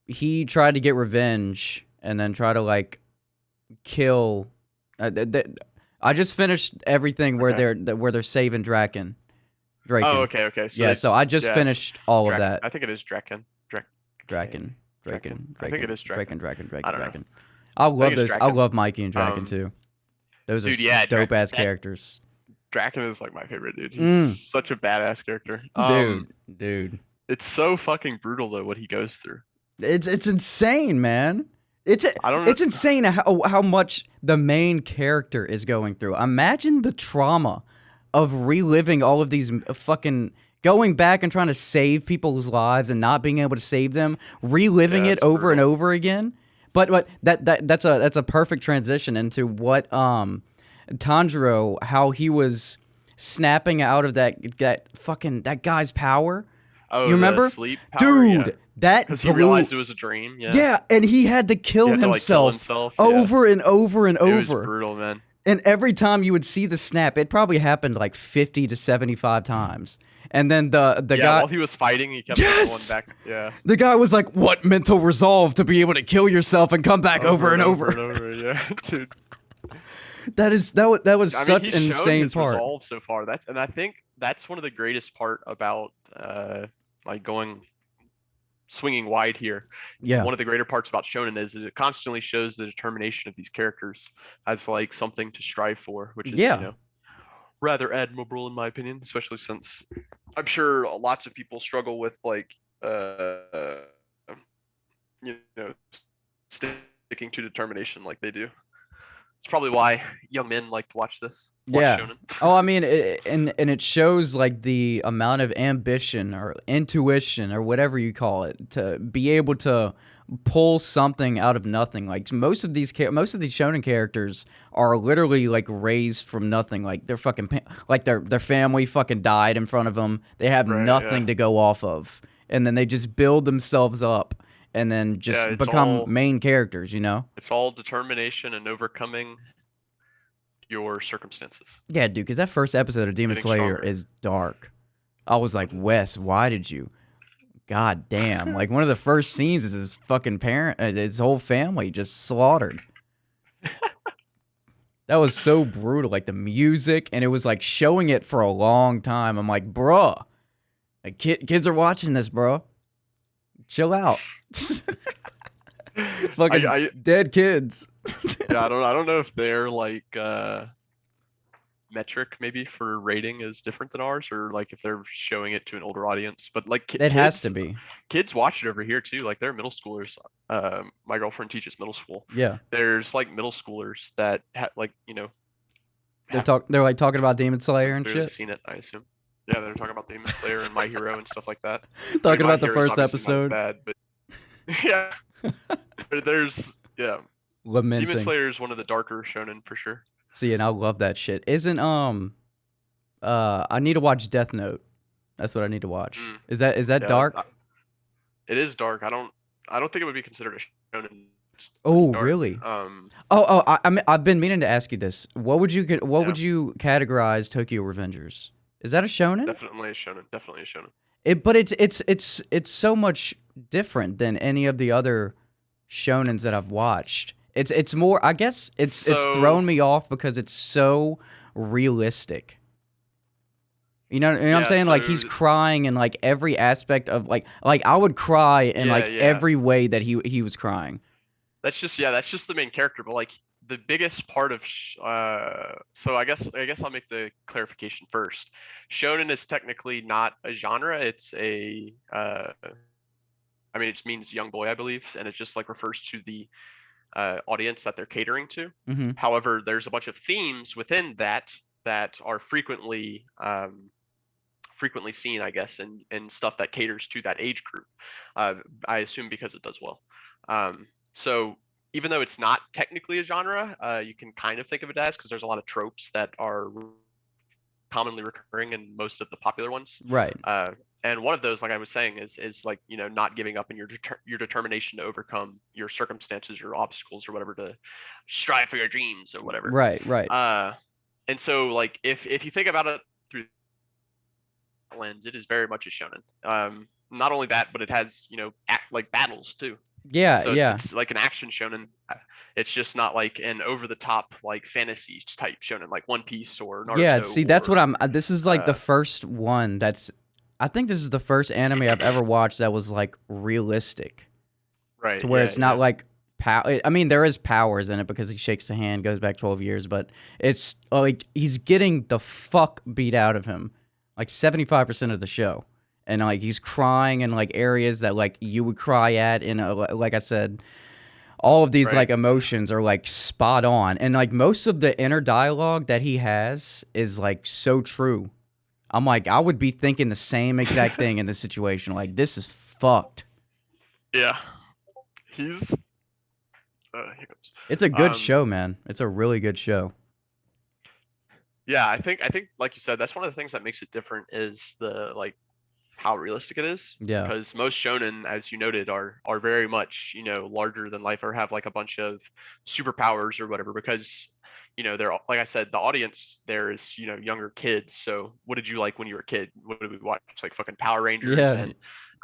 he tried to get revenge and then try to like kill. I just finished everything where Okay. they're saving Draken. Oh, Draken. okay. So Yeah, they, so I just yes, finished all of Draken. that. I think it is Draken. Draken, Draken. Draken, I think it Draken, is Draken. Draken, Draken, I Draken, don't know. Draken. I I think love it's those. I Draken. love Mikey and Draken too. Those Dude, are yeah, dope ass that characters. Draken is like my favorite dude. He's Mm, such a badass character. dude. It's so fucking brutal though what he goes through. It's insane, man. It's I don't know. it's insane how much the main character is going through. Imagine the trauma of reliving all of these fucking going back and trying to save people's lives and not being able to save them, reliving Yeah, it it's over and brutal. over again. But that's a perfect transition into what Tanjiro, how he was snapping out of that guy's power. Oh, You the remember? sleep power, yeah. Dude, that Because he blew. realized it was a dream. Yeah. Yeah, and he had to He kill had to like kill himself himself. Yeah. over and over and It was over. brutal, man. And every time you would see the snap, it probably happened like 50 to 75 times. And then the Yeah, guy, while he was fighting, he kept Yes! going back. Yeah. the guy was like, "What mental resolve to be able to kill yourself and come back over and over?" and over. Yeah, dude. That was I mean, such he's an shown insane his part. resolve so far. And I think that's one of the greatest part about like going swinging wide here. Yeah. One of the greater parts about Shonen is it constantly shows the determination of these characters as like something to strive for, which is Yeah. rather admirable in my opinion, especially since I'm sure lots of people struggle with like you know sticking to determination like they do. It's probably why young men like to watch this. Watch Yeah. Shonen. Oh, I mean, and it shows like the amount of ambition or intuition or whatever you call it to be able to pull something out of nothing. Like most of these shonen characters are literally like raised from nothing. Like they're fucking like their family fucking died in front of them. They have Right, nothing yeah. to go off of, and then they just build themselves up and then just Yeah, it's become all- main characters. You know? It's all determination and overcoming your circumstances. Yeah, dude, because that first episode of Demon Getting Slayer stronger. is dark. I was like, Wes, why did you? God damn. Like, one of the first scenes is his fucking his whole family just slaughtered. That was so brutal. Like, the music, and it was like showing it for a long time. I'm like, bruh, like, kids are watching this, bro. Chill out. Fucking I dead kids. yeah, I don't know if their like metric maybe for rating is different than ours, or like if they're showing it to an older audience. But like It has to be. Kids watch it over here too. Like they're middle schoolers. My girlfriend teaches middle school. Yeah. There's like middle schoolers that like They're like talking about Demon Slayer and clearly shit. seen it, I assume. Yeah, they're talking about Demon Slayer and My Hero and stuff like that. Talking My about the Hero's first obviously not episode. as bad, but yeah. But there's Lamenting. Demon Slayer is one of the darker shonen for sure. See, and I love that shit. Isn't I need to watch Death Note. That's what I need to watch. Is that Yeah, dark? It is dark. I don't think it would be considered a shonen. It's Oh, dark. really? I mean, I've been meaning to ask you this. What would you categorize Tokyo Revengers? Is that a shonen? Definitely a shonen. Definitely a shonen. But it's so much different than any of the other shonens that I've watched. It's more, I guess it's thrown me off because it's so realistic. You know what I'm saying? Like he's crying in like every aspect of like I would cry in every way that he was crying. That's just the main character, but like the biggest part of so I guess I'll make the clarification first. Shonen is technically not a genre. It's a I mean, it just means young boy, I believe, and it just like refers to the audience that they're catering to. Mm-hmm. However, there's a bunch of themes within that are frequently seen, I guess, in stuff that caters to that age group. I assume because it does well. So even though it's not technically a genre, you can kind of think of it as, because there's a lot of tropes that are commonly recurring in most of the popular ones. Right. And one of those, like I was saying, is like, you know, not giving up in your determination to overcome your circumstances, your obstacles, or whatever, to strive for your dreams or whatever. Right. And so like if you think about it through that lens, it is very much a shonen. Not only that, but it has, you know, like battles too. So Yeah. it's like an action shonen. It's just not like an over the top like fantasy type shonen like One Piece or Yeah, Naruto. see, that's Or what I'm. This is like the uh, first one that's. I think this is the first anime I've ever watched that was like realistic, to right, where yeah, it's not yeah, like I mean, there is powers in it because he shakes the hand, goes back 12 years, but it's like he's getting the fuck beat out of him, like 75% of the show, and like he's crying in like areas that like you would cry at. In like I said, all of these right. like emotions are like spot on, and like most of the inner dialogue that he has is like so true. I'm like, I would be thinking the same exact thing in this situation. Like, this is fucked. Yeah, he's here comes. It's a good show, man. It's a really good show. Yeah, I think like you said, that's one of the things that makes it different is the like how realistic it is. Yeah. Because most shonen, as you noted, are very much, you know, larger than life or have like a bunch of superpowers or whatever. Because, you know, they're like I said, the audience there is, you know, younger kids. So what did you like when you were a kid? What did we watch? Like fucking Power Rangers Yeah.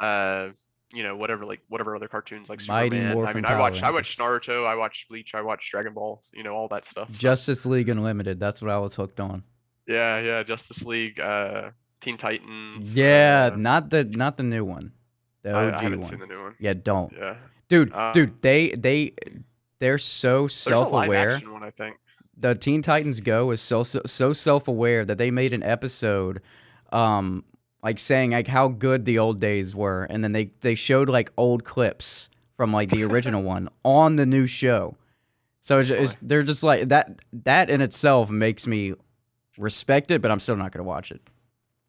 and you know, whatever other cartoons like Mighty Superman. I Morphin mean, Power I watched Rangers. Naruto, I watched Bleach, I watched Dragon Ball, you know, all that stuff. So Justice League Unlimited. That's what I was hooked on. yeah, Justice League, Teen Titans. Yeah, not the new one. The I OG haven't seen one. the new one. Yeah, don't. Yeah. Dude, Um, they're so there's a live self-aware. action one, I think. The Teen Titans Go is so self-aware that they made an episode like saying like how good the old days were, and then they showed like old clips from like the original one on the new show. So they're just like that in itself makes me respect it, but I'm still not going to watch it.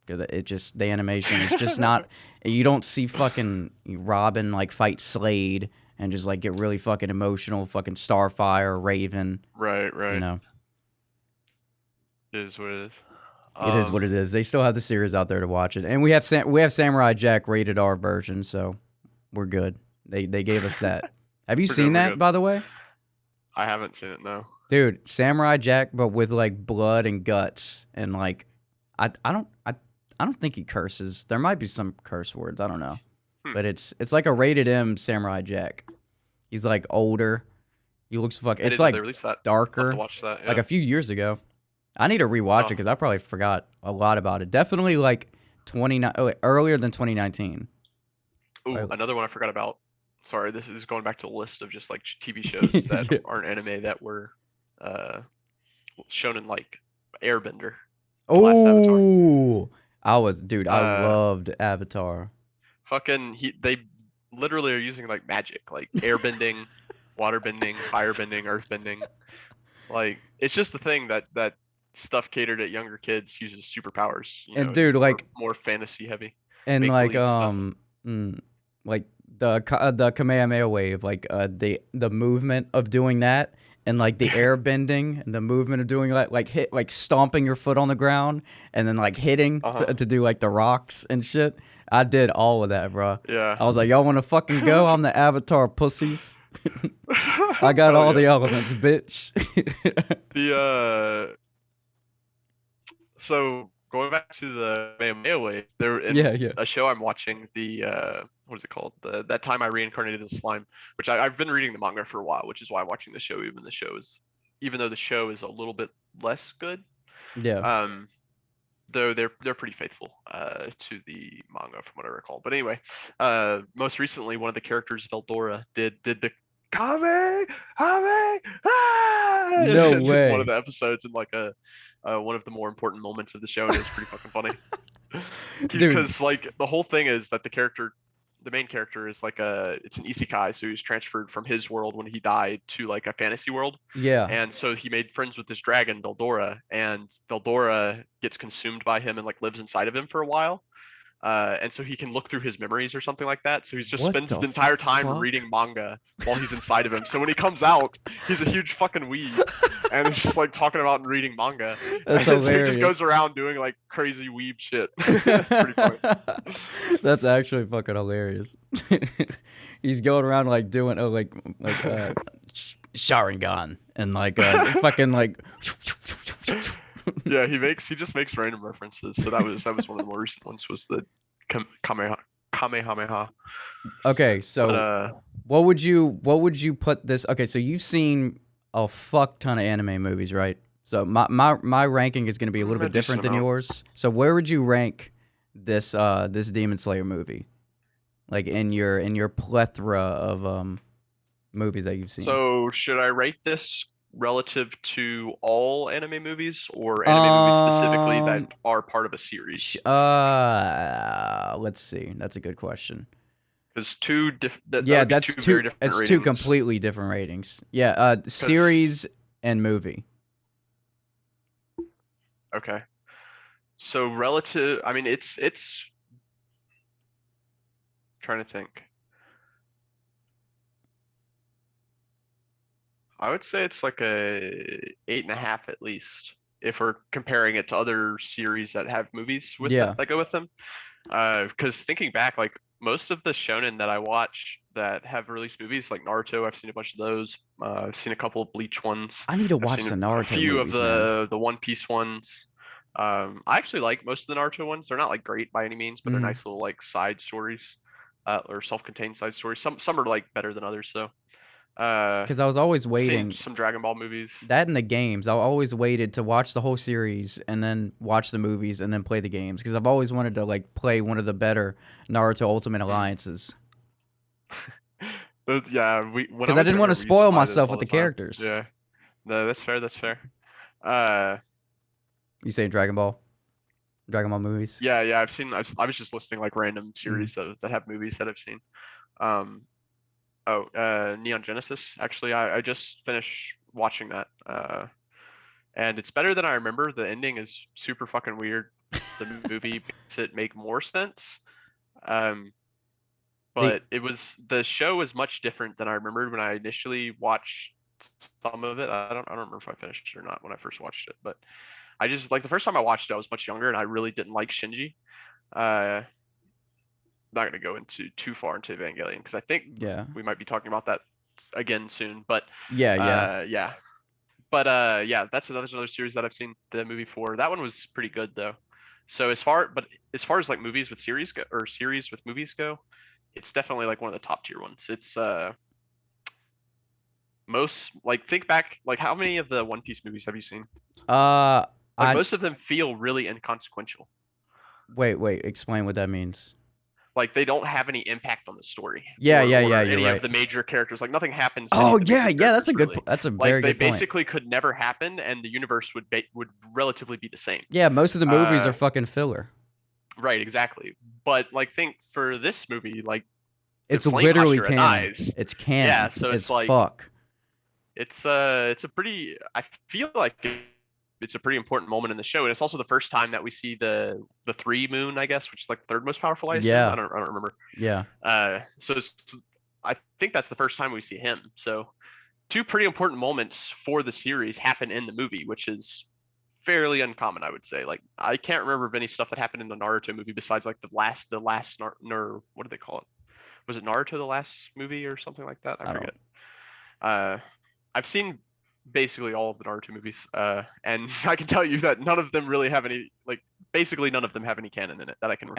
Because it just, the animation is just not, you don't see fucking Robin like fight Slade and just like get really fucking emotional, fucking Starfire, Raven, Right. you know. It is what it is. It is what it is. They still have the series out there to watch it. And we have Samurai Jack rated R version, so we're good. They gave us that. Have you seen that, by the way? I haven't seen it, no. Dude, Samurai Jack, but with like blood and guts, and like I don't think he curses. There might be some curse words. I don't know. But it's like a rated M Samurai Jack. He's like older. He looks fucking. It's like darker. I'll have to watch that, yeah. Like a few years ago. I need to rewatch it because I probably forgot a lot about it. Definitely like earlier than 2019. Ooh, another one I forgot about. Sorry, this is going back to a list of just like TV shows that aren't anime that were shown in like Airbender. Oh, I loved Avatar. Fucking they literally are using like magic, like airbending, waterbending, firebending, earthbending. Like it's just the thing that stuff catered at younger kids uses superpowers. You know, dude, like more fantasy heavy. And like like the Kamehameha wave, like the movement of doing that, and like the air bending and the movement of doing that, like stomping your foot on the ground and then like hitting to do like the rocks and shit. I did all of that, bro. Yeah. I was like, y'all want to fucking go? I'm the Avatar pussies. I got all the elements, bitch. So going back to the Kamehameha wave, there a show I'm watching, the what is it called? That time I reincarnated as slime, which I've been reading the manga for a while, which is why I'm watching the show. Even though the show is a little bit less good. Yeah. Though they're pretty faithful to the manga from what I recall. But anyway, most recently one of the characters, Veldora, did the Kame. No way. One of the episodes in like one of the more important moments of the show, and it was pretty fucking funny. Because like the whole thing is that the main character is like it's an isekai, so he's transferred from his world when he died to like a fantasy world. Yeah. And so he made friends with this dragon, Veldora, and Veldora gets consumed by him and like lives inside of him for a while. and so he can look through his memories or something like that. So he just What spends the the entire time fuck? reading manga while he's inside of him. So when he comes out, he's a huge fucking weeb, and it's just like talking about and reading manga. That's And so he just hilarious. goes around doing like crazy weeb shit. It's pretty funny. That's actually fucking hilarious. He's going around like doing Sharingan and like fucking like. Yeah, he just makes random references. So that was one of the more recent ones, was the Kamehameha. Okay, so But what would you put this? Okay, so you've seen a fuck ton of anime movies, right? So my ranking is going to be a little A bit different decent than amount. yours. So where would you rank this Demon Slayer movie? Like in your plethora of movies that you've seen. So should I rate this relative to all anime movies, or anime movies specifically that are part of a series? Let's see. That's a good question. Because that Yeah, would be that's two very different it's ratings. two completely different ratings. Yeah, series and movie. Okay. So relative, I mean, it's trying to think. I would say it's like a 8.5 at least, if we're comparing it to other series that have movies with Yeah. that go with them. Because thinking back, like most of the shonen that I watch that have released movies, like Naruto, I've seen a bunch of those. I've seen a couple of Bleach ones. I need to I've watch seen the a Naruto few movies, of the One Piece ones. I actually like most of the Naruto ones. They're not like great by any means, but they're Mhm. nice little like side stories, or self-contained side stories. Some are like better than others though. Because I was always Seen waiting. some Dragon Ball movies. That in the games, I always waited to watch the whole series and then watch the movies and then play the games. Because I've always wanted to like play one of the better Naruto Ultimate Alliances. Yeah, when I Because I was didn't want younger, to we used spoil buy those myself all with the time. characters. Yeah, no, that's fair. That's fair. Uh, You say Dragon Ball movies? yeah, I was just listing like random series that have movies that I've seen. Um, Neon Genesis. Actually, I just finished watching that. And it's better than I remember. The ending is super fucking weird. The movie makes it make more sense. But the show was much different than I remembered when I initially watched some of it. I don't remember if I finished it or not when I first watched it, but I just like the first time I watched it, I was much younger and I really didn't like Shinji. Not gonna go into too far into Evangelion because I think we might be talking about that again soon. But yeah. But yeah, that's another series that I've seen the movie for. That one was pretty good though. So as far as like movies with series go, or series with movies go, it's definitely like one of the top tier ones. It's most like think back, like how many of the One Piece movies have you seen? Most of them feel really inconsequential. Wait, explain what that means. Like they don't have any impact on the story. Yeah, you're any of the major characters, like nothing happens. Oh yeah, that's a good. That's a very good point. They point. basically could never happen, and the universe would relatively be the same. Yeah, most of the movies are fucking filler. Right, exactly. But like, think for this movie, like it's literally canon. Dies. It's canon. Yeah, so it's like fuck. It's a pretty. I feel like it's a pretty important moment in the show, and it's also the first time that we see the 3 moon, I guess, which is like the third most powerful. I don't remember. Yeah. So I think that's the first time we see him. So 2 pretty important moments for the series happen in the movie, which is fairly uncommon, I would say. Like I can't remember of any stuff that happened in the Naruto movie besides like the last what do they call it? Was it Naruto the last movie or something like that? I forget. I've seen basically all of the Naruto movies, and I can tell you that none of them really have any, like, basically none of them have any canon in it that I can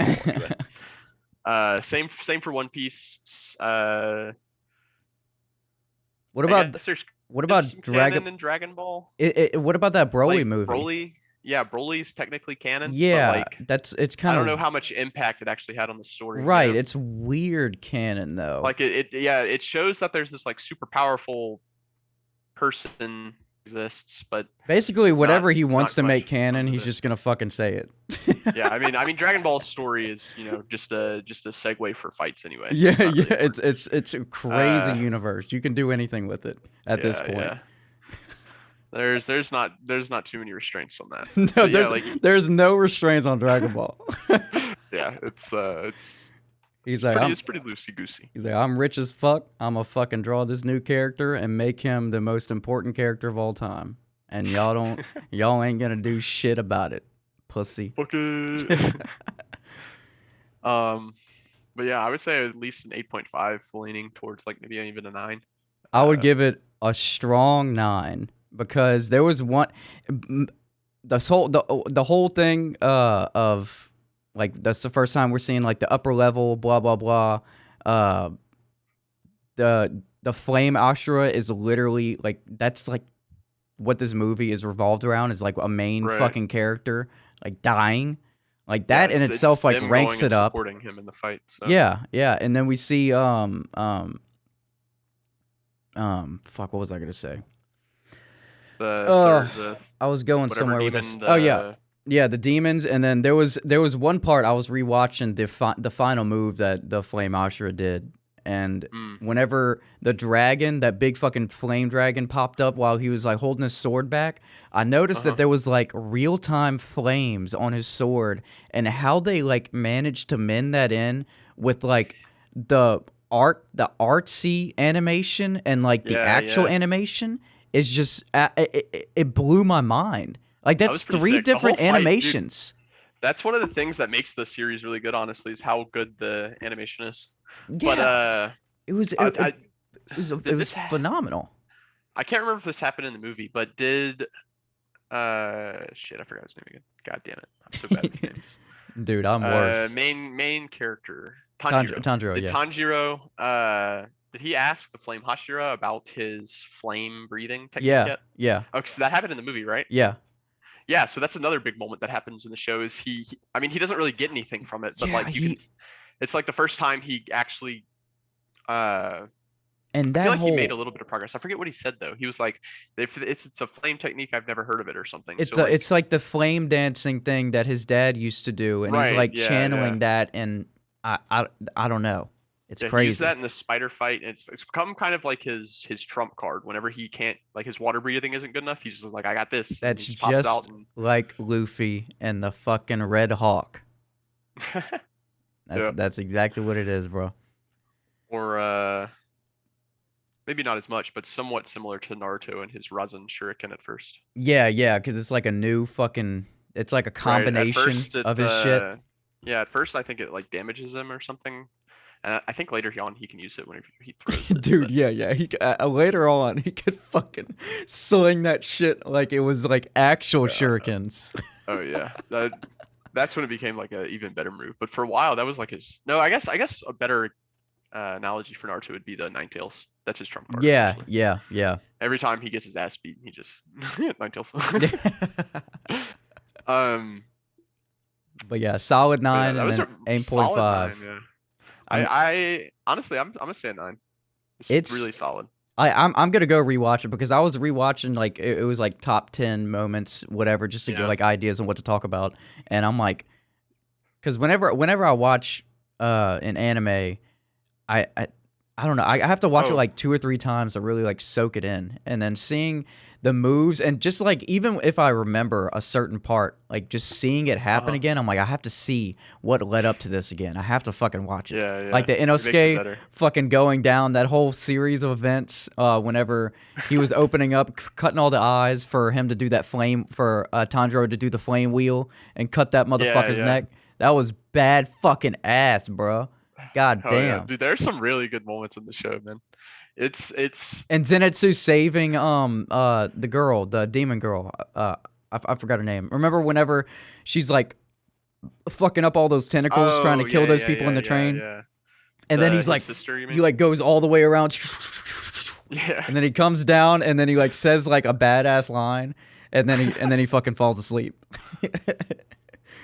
recall. Same for One Piece. What about canon in Dragon Ball? What about that Broly movie? Broly's technically canon. Yeah, but it's kind of. I don't know how much impact it actually had on the story. Right, you know? It's weird canon though. Like it shows that there's this like super powerful person exists, but basically whatever he wants to make canon, he's just gonna fucking say it. Yeah, I mean, Dragon Ball's story is just a segue for fights anyway. So yeah, it's a crazy universe. You can do anything with it at this point. There's not too many restraints on that. No, But yeah, like there's no restraints on Dragon Ball. yeah, it's He's like, it's pretty loosey goosey. he's like, I'm rich as fuck. I'm gonna fucking draw this new character and make him the most important character of all time. And y'all ain't gonna do shit about it, pussy. Fuck it. But yeah, I would say at least an 8.5, leaning towards like maybe even a 9. I would give it a strong 9 because there was one, the whole thing of like that's the first time we're seeing like the upper level blah blah blah. The flame Ashura is literally like that's like what this movie is revolved around is like a main fucking character like dying. Like that in itself like ranks it up. Supporting him in the fight. So. Yeah, and then we see fuck, what was I gonna say? I was going somewhere with this. Yeah, the demons, and then there was one part I was rewatching the final move that the Flame Ashura did, and whenever the dragon, that big fucking flame dragon, popped up while he was like holding his sword back, I noticed that there was like real time flames on his sword, and how they like managed to mend that in with like the artsy animation and like the actual animation is just it blew my mind. Like that's 3 different animations. Dude, that's one of the things that makes the series really good, honestly, is how good the animation is. Yeah. But it was phenomenal. I can't remember if this happened in the movie, but did shit, I forgot his name again. God damn it. I'm so bad with names. Dude, I'm worse. Main character. Tanjiro, did Tanjiro, did he ask the Flame Hashira about his flame breathing technique yet? Yeah. Okay, so that happened in the movie, right? Yeah. Yeah, so that's another big moment that happens in the show is he doesn't really get anything from it, but it's like the first time he actually and that I feel like he made a little bit of progress. I forget what he said though. He was like, "It's a flame technique. I've never heard of it," or something. It's like the flame dancing thing that his dad used to do, and he's like channeling that. And I don't know. It's crazy. He used that in the spider fight. And it's become kind of like his trump card. Whenever he can't, like his water breathing isn't good enough, he's just like, "I got this." That's just like Luffy and the fucking Red Hawk. That's exactly what it is, bro. Or maybe not as much, but somewhat similar to Naruto and his Rasen Shuriken at first. Yeah, because it's like a new fucking... It's like a combination of his shit. Yeah, at first I think it like damages him or something. And I think later on he can use it whenever he throws it. Dude, yeah. He later on, he could fucking sling that shit like it was like actual shurikens. Oh, yeah. That's when it became like an even better move. But for a while, that was like his... No, I guess a better... analogy for Naruto would be the Ninetales. That's his trump card. Yeah. Every time he gets his ass beat, he just Ninetales. But yeah, solid 9 and then 8.5. Yeah. I honestly, I'm gonna say a 9. It's really solid. I'm gonna go rewatch it because I was rewatching like it was like top 10 moments, whatever, just to get like ideas on what to talk about, and I'm like, because whenever I watch an anime. I don't know. I have to watch it like 2 or 3 times to really like soak it in, and then seeing the moves and just like even if I remember a certain part, like just seeing it happen again, I'm like I have to see what led up to this again. I have to fucking watch it. Yeah. Like the Inosuke fucking going down that whole series of events. Whenever he was opening up, cutting all the eyes for him to do that flame for Tanjiro to do the flame wheel and cut that motherfucker's neck. That was bad fucking ass, bro. God damn. Yeah. Dude, there's some really good moments in the show, man. It's and Zenitsu saving the girl, the demon girl. I forgot her name. Remember whenever she's like fucking up all those tentacles trying to kill those people in the train? Yeah. And then he's like sister, he like goes all the way around. Yeah. And then he comes down and then he like says like a badass line and then he fucking falls asleep.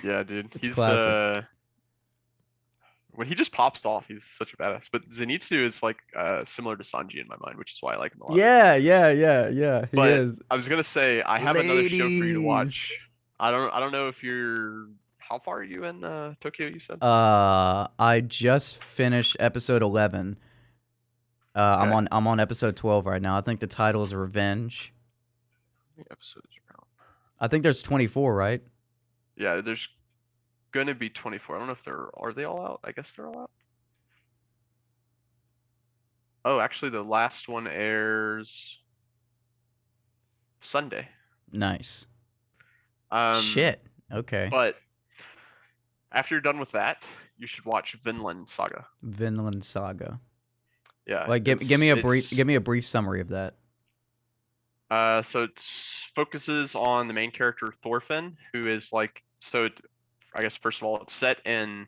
Yeah, dude. It's classic. When he just pops off, he's such a badass. But Zenitsu is like similar to Sanji in my mind, which is why I like him a lot. Yeah. He but is. I was gonna say I have another show for you to watch. I don't know if you're... How far are you in Tokyo, you said? I just finished episode 11. Okay. I'm on episode 12 right now. I think the title is Revenge. many episodes are out? I think there's 24, right? Yeah, there's gonna be 24. I don't know if are they all out? I guess they're all out. Oh, actually, the last one airs Sunday. Nice. Um, Shit. Okay. But after you're done with that, you should watch Vinland Saga. Vinland Saga. Yeah. Like, give me a brief summary of that. So it focuses on the main character Thorfinn, who is like I guess first of all, it's set in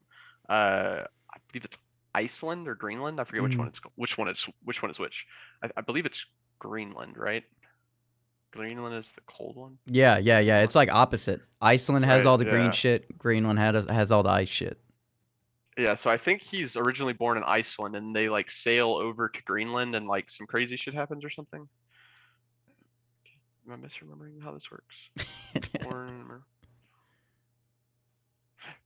I believe it's Iceland or Greenland. I forget which one is which. I believe it's Greenland, right? Greenland is the cold one. Yeah. It's like opposite. Iceland has Right, all the green yeah. shit. Greenland has all the ice shit. Yeah, so I think he's originally born in Iceland, and they like sail over to Greenland, and like some crazy shit happens or something. Am I misremembering how this works?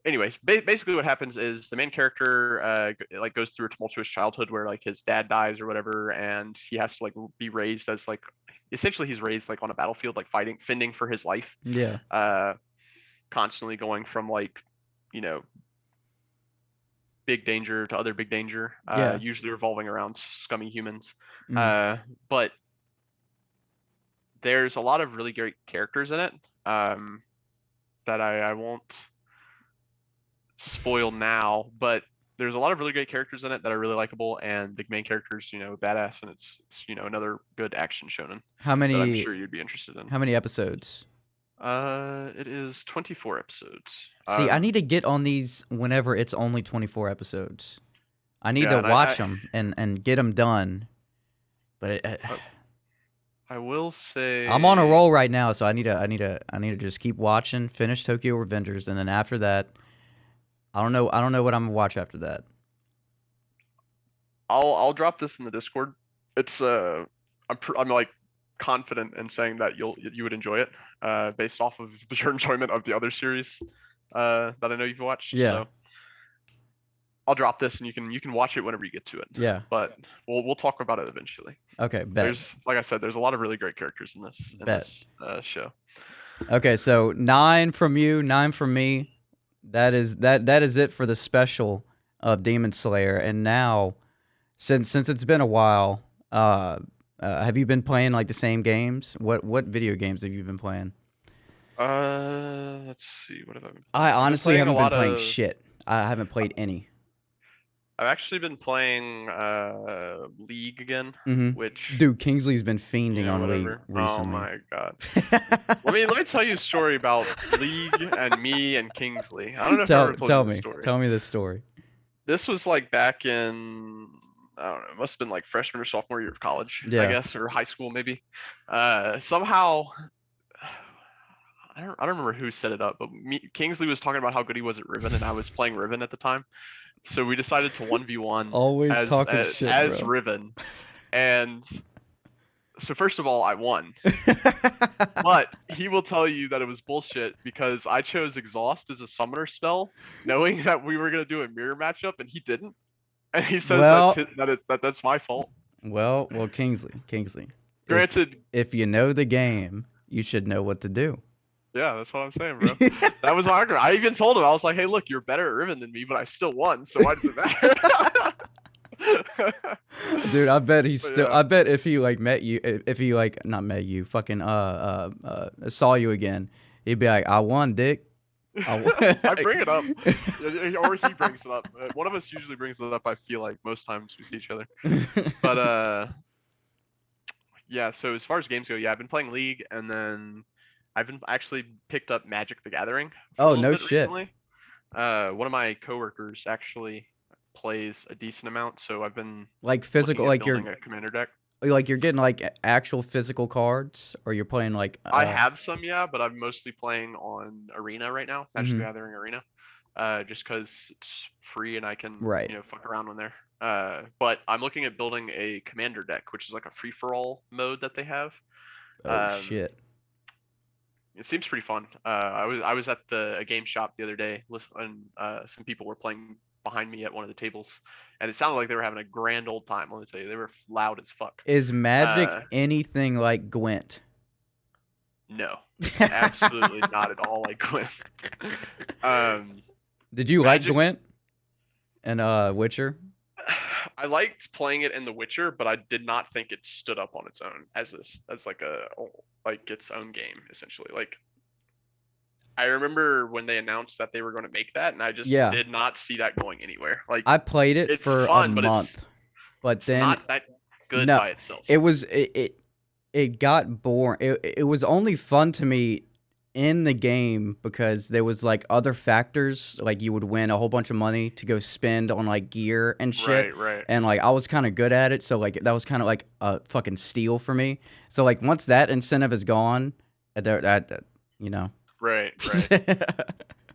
Anyways, basically what happens is the main character like goes through a tumultuous childhood where like his dad dies or whatever, and he has to like be raised as like essentially he's raised like on a battlefield, like fending for his life. Yeah. Constantly going from like, you know, big danger to other big danger. Yeah. Usually revolving around scummy humans. Mm. But there's a lot of really great characters in it that I won't spoil now, but there's a lot of really great characters in it that are really likable, and the main character's, you know, badass, and it's you know, another good action shonen How that I'm many? sure you'd be interested in. How many episodes? It is 24 episodes. See, I need to get on these whenever it's only 24 episodes. I need Yeah, to and watch them and get them done. But I will say I'm on a roll right now, so I need to just keep watching, finish Tokyo Revengers, and then after that, I don't know what I'm gonna watch after that. I'll drop this in the Discord. It's I'm like confident in saying that you would enjoy it, based off of your enjoyment of the other series that I know you've watched. Yeah. So I'll drop this and you can watch it whenever you get to it. Yeah. But we'll talk about it eventually. Okay, bet. There's, like I said, there's a lot of really great characters in this show. Okay, so 9 from you, 9 from me. That is it for the special of Demon Slayer. And now, since it's been a while, have you been playing like the same games? What video games have you been playing? Let's see. What have I been playing? I honestly haven't been playing shit. I haven't played any. I've actually been playing League again, which dude, Kingsley's been fiending on League recently. Oh my god! let me tell you a story about League and me and Kingsley. I don't know if I ever told you this story. Tell me this story. This was like back in, I don't know, it must have been like freshman or sophomore year of college, I guess, or high school maybe. Somehow, I don't remember who set it up, but Kingsley was talking about how good he was at Riven, and I was playing Riven at the time. So we decided to 1v1 Always talking shit, as bro. Riven. And so first of all, I won. But he will tell you that it was bullshit because I chose Exhaust as a summoner spell, knowing that we were going to do a mirror matchup, and he didn't. And he says that's my fault. Well, Kingsley. Granted, if you know the game, you should know what to do. Yeah, that's what I'm saying, bro. That was my argument. I even told him, I was like, hey, look, you're better at Riven than me, but I still won, so why does it matter? Dude, I bet I bet if he like met you, if he like not met you, fucking saw you again, he'd be like, I won, dick. I bring it up, or he brings it up. One of us usually brings it up. I feel like most times we see each other. But yeah. So as far as games go, yeah, I've been playing League, and then I've been actually picked up Magic the Gathering. Oh no shit! Recently. One of my coworkers actually plays a decent amount, so I've been like physical, like you're a commander deck. Like you're getting like actual physical cards, or you're playing like. I have some, yeah, but I'm mostly playing on Arena right now, Magic the Gathering Arena, just because it's free and I can fuck around on there. But I'm looking at building a commander deck, which is like a free for all mode that they have. Oh shit! It seems pretty fun. I was at a game shop the other day, and some people were playing behind me at one of the tables, and it sounded like they were having a grand old time. Let me tell you, they were loud as fuck. Is Magic anything like Gwent? No, absolutely not at all like Gwent. Did you like Magic. Gwent and Witcher? I liked playing it in The Witcher, but I did not think it stood up on its own as like its own game essentially. Like I remember when they announced that they were going to make that, and I just Yeah. did not see that going anywhere. Like I played it it's for a fun, but month, but it's then not that good no, by itself. it got boring. It was only fun to me in the game because there was like other factors, like you would win a whole bunch of money to go spend on like gear and shit. Right. And like I was kind of good at it, so like that was kind of like a fucking steal for me. So like once that incentive is gone, you know. Right.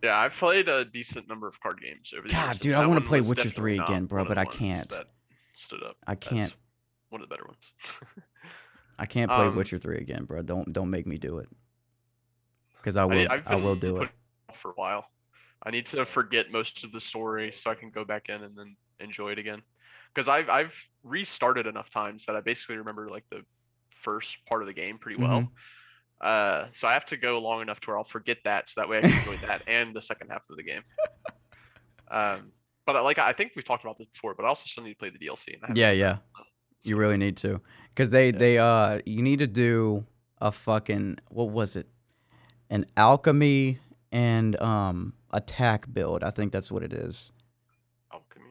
Yeah, I've played a decent number of card games over the years. God, dude, I want to play Witcher 3 again, bro, but I can't. That stood up. I can't. One of the better ones. I can't play Witcher 3 again, bro. Don't make me do it. Because I will do it for a while. I need to forget most of the story so I can go back in and then enjoy it again. Because I've restarted enough times that I basically remember like the first part of the game pretty well. So I have to go long enough to where I'll forget that, so that way I can enjoy that and the second half of the game. But like I think we've talked about this before, but I also still need to play the DLC. And yeah. You really need to, because you need to do a fucking, what was it? An alchemy and attack build. I think that's what it is. Alchemy.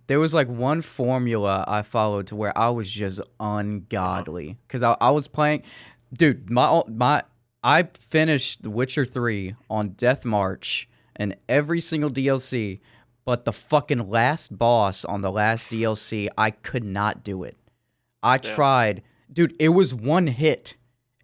There was like one formula I followed to where I was just ungodly, because I was playing, dude. I finished The Witcher 3 on Death March and every single DLC, but the fucking last boss on the last DLC, I could not do it. I tried, dude. It was one hit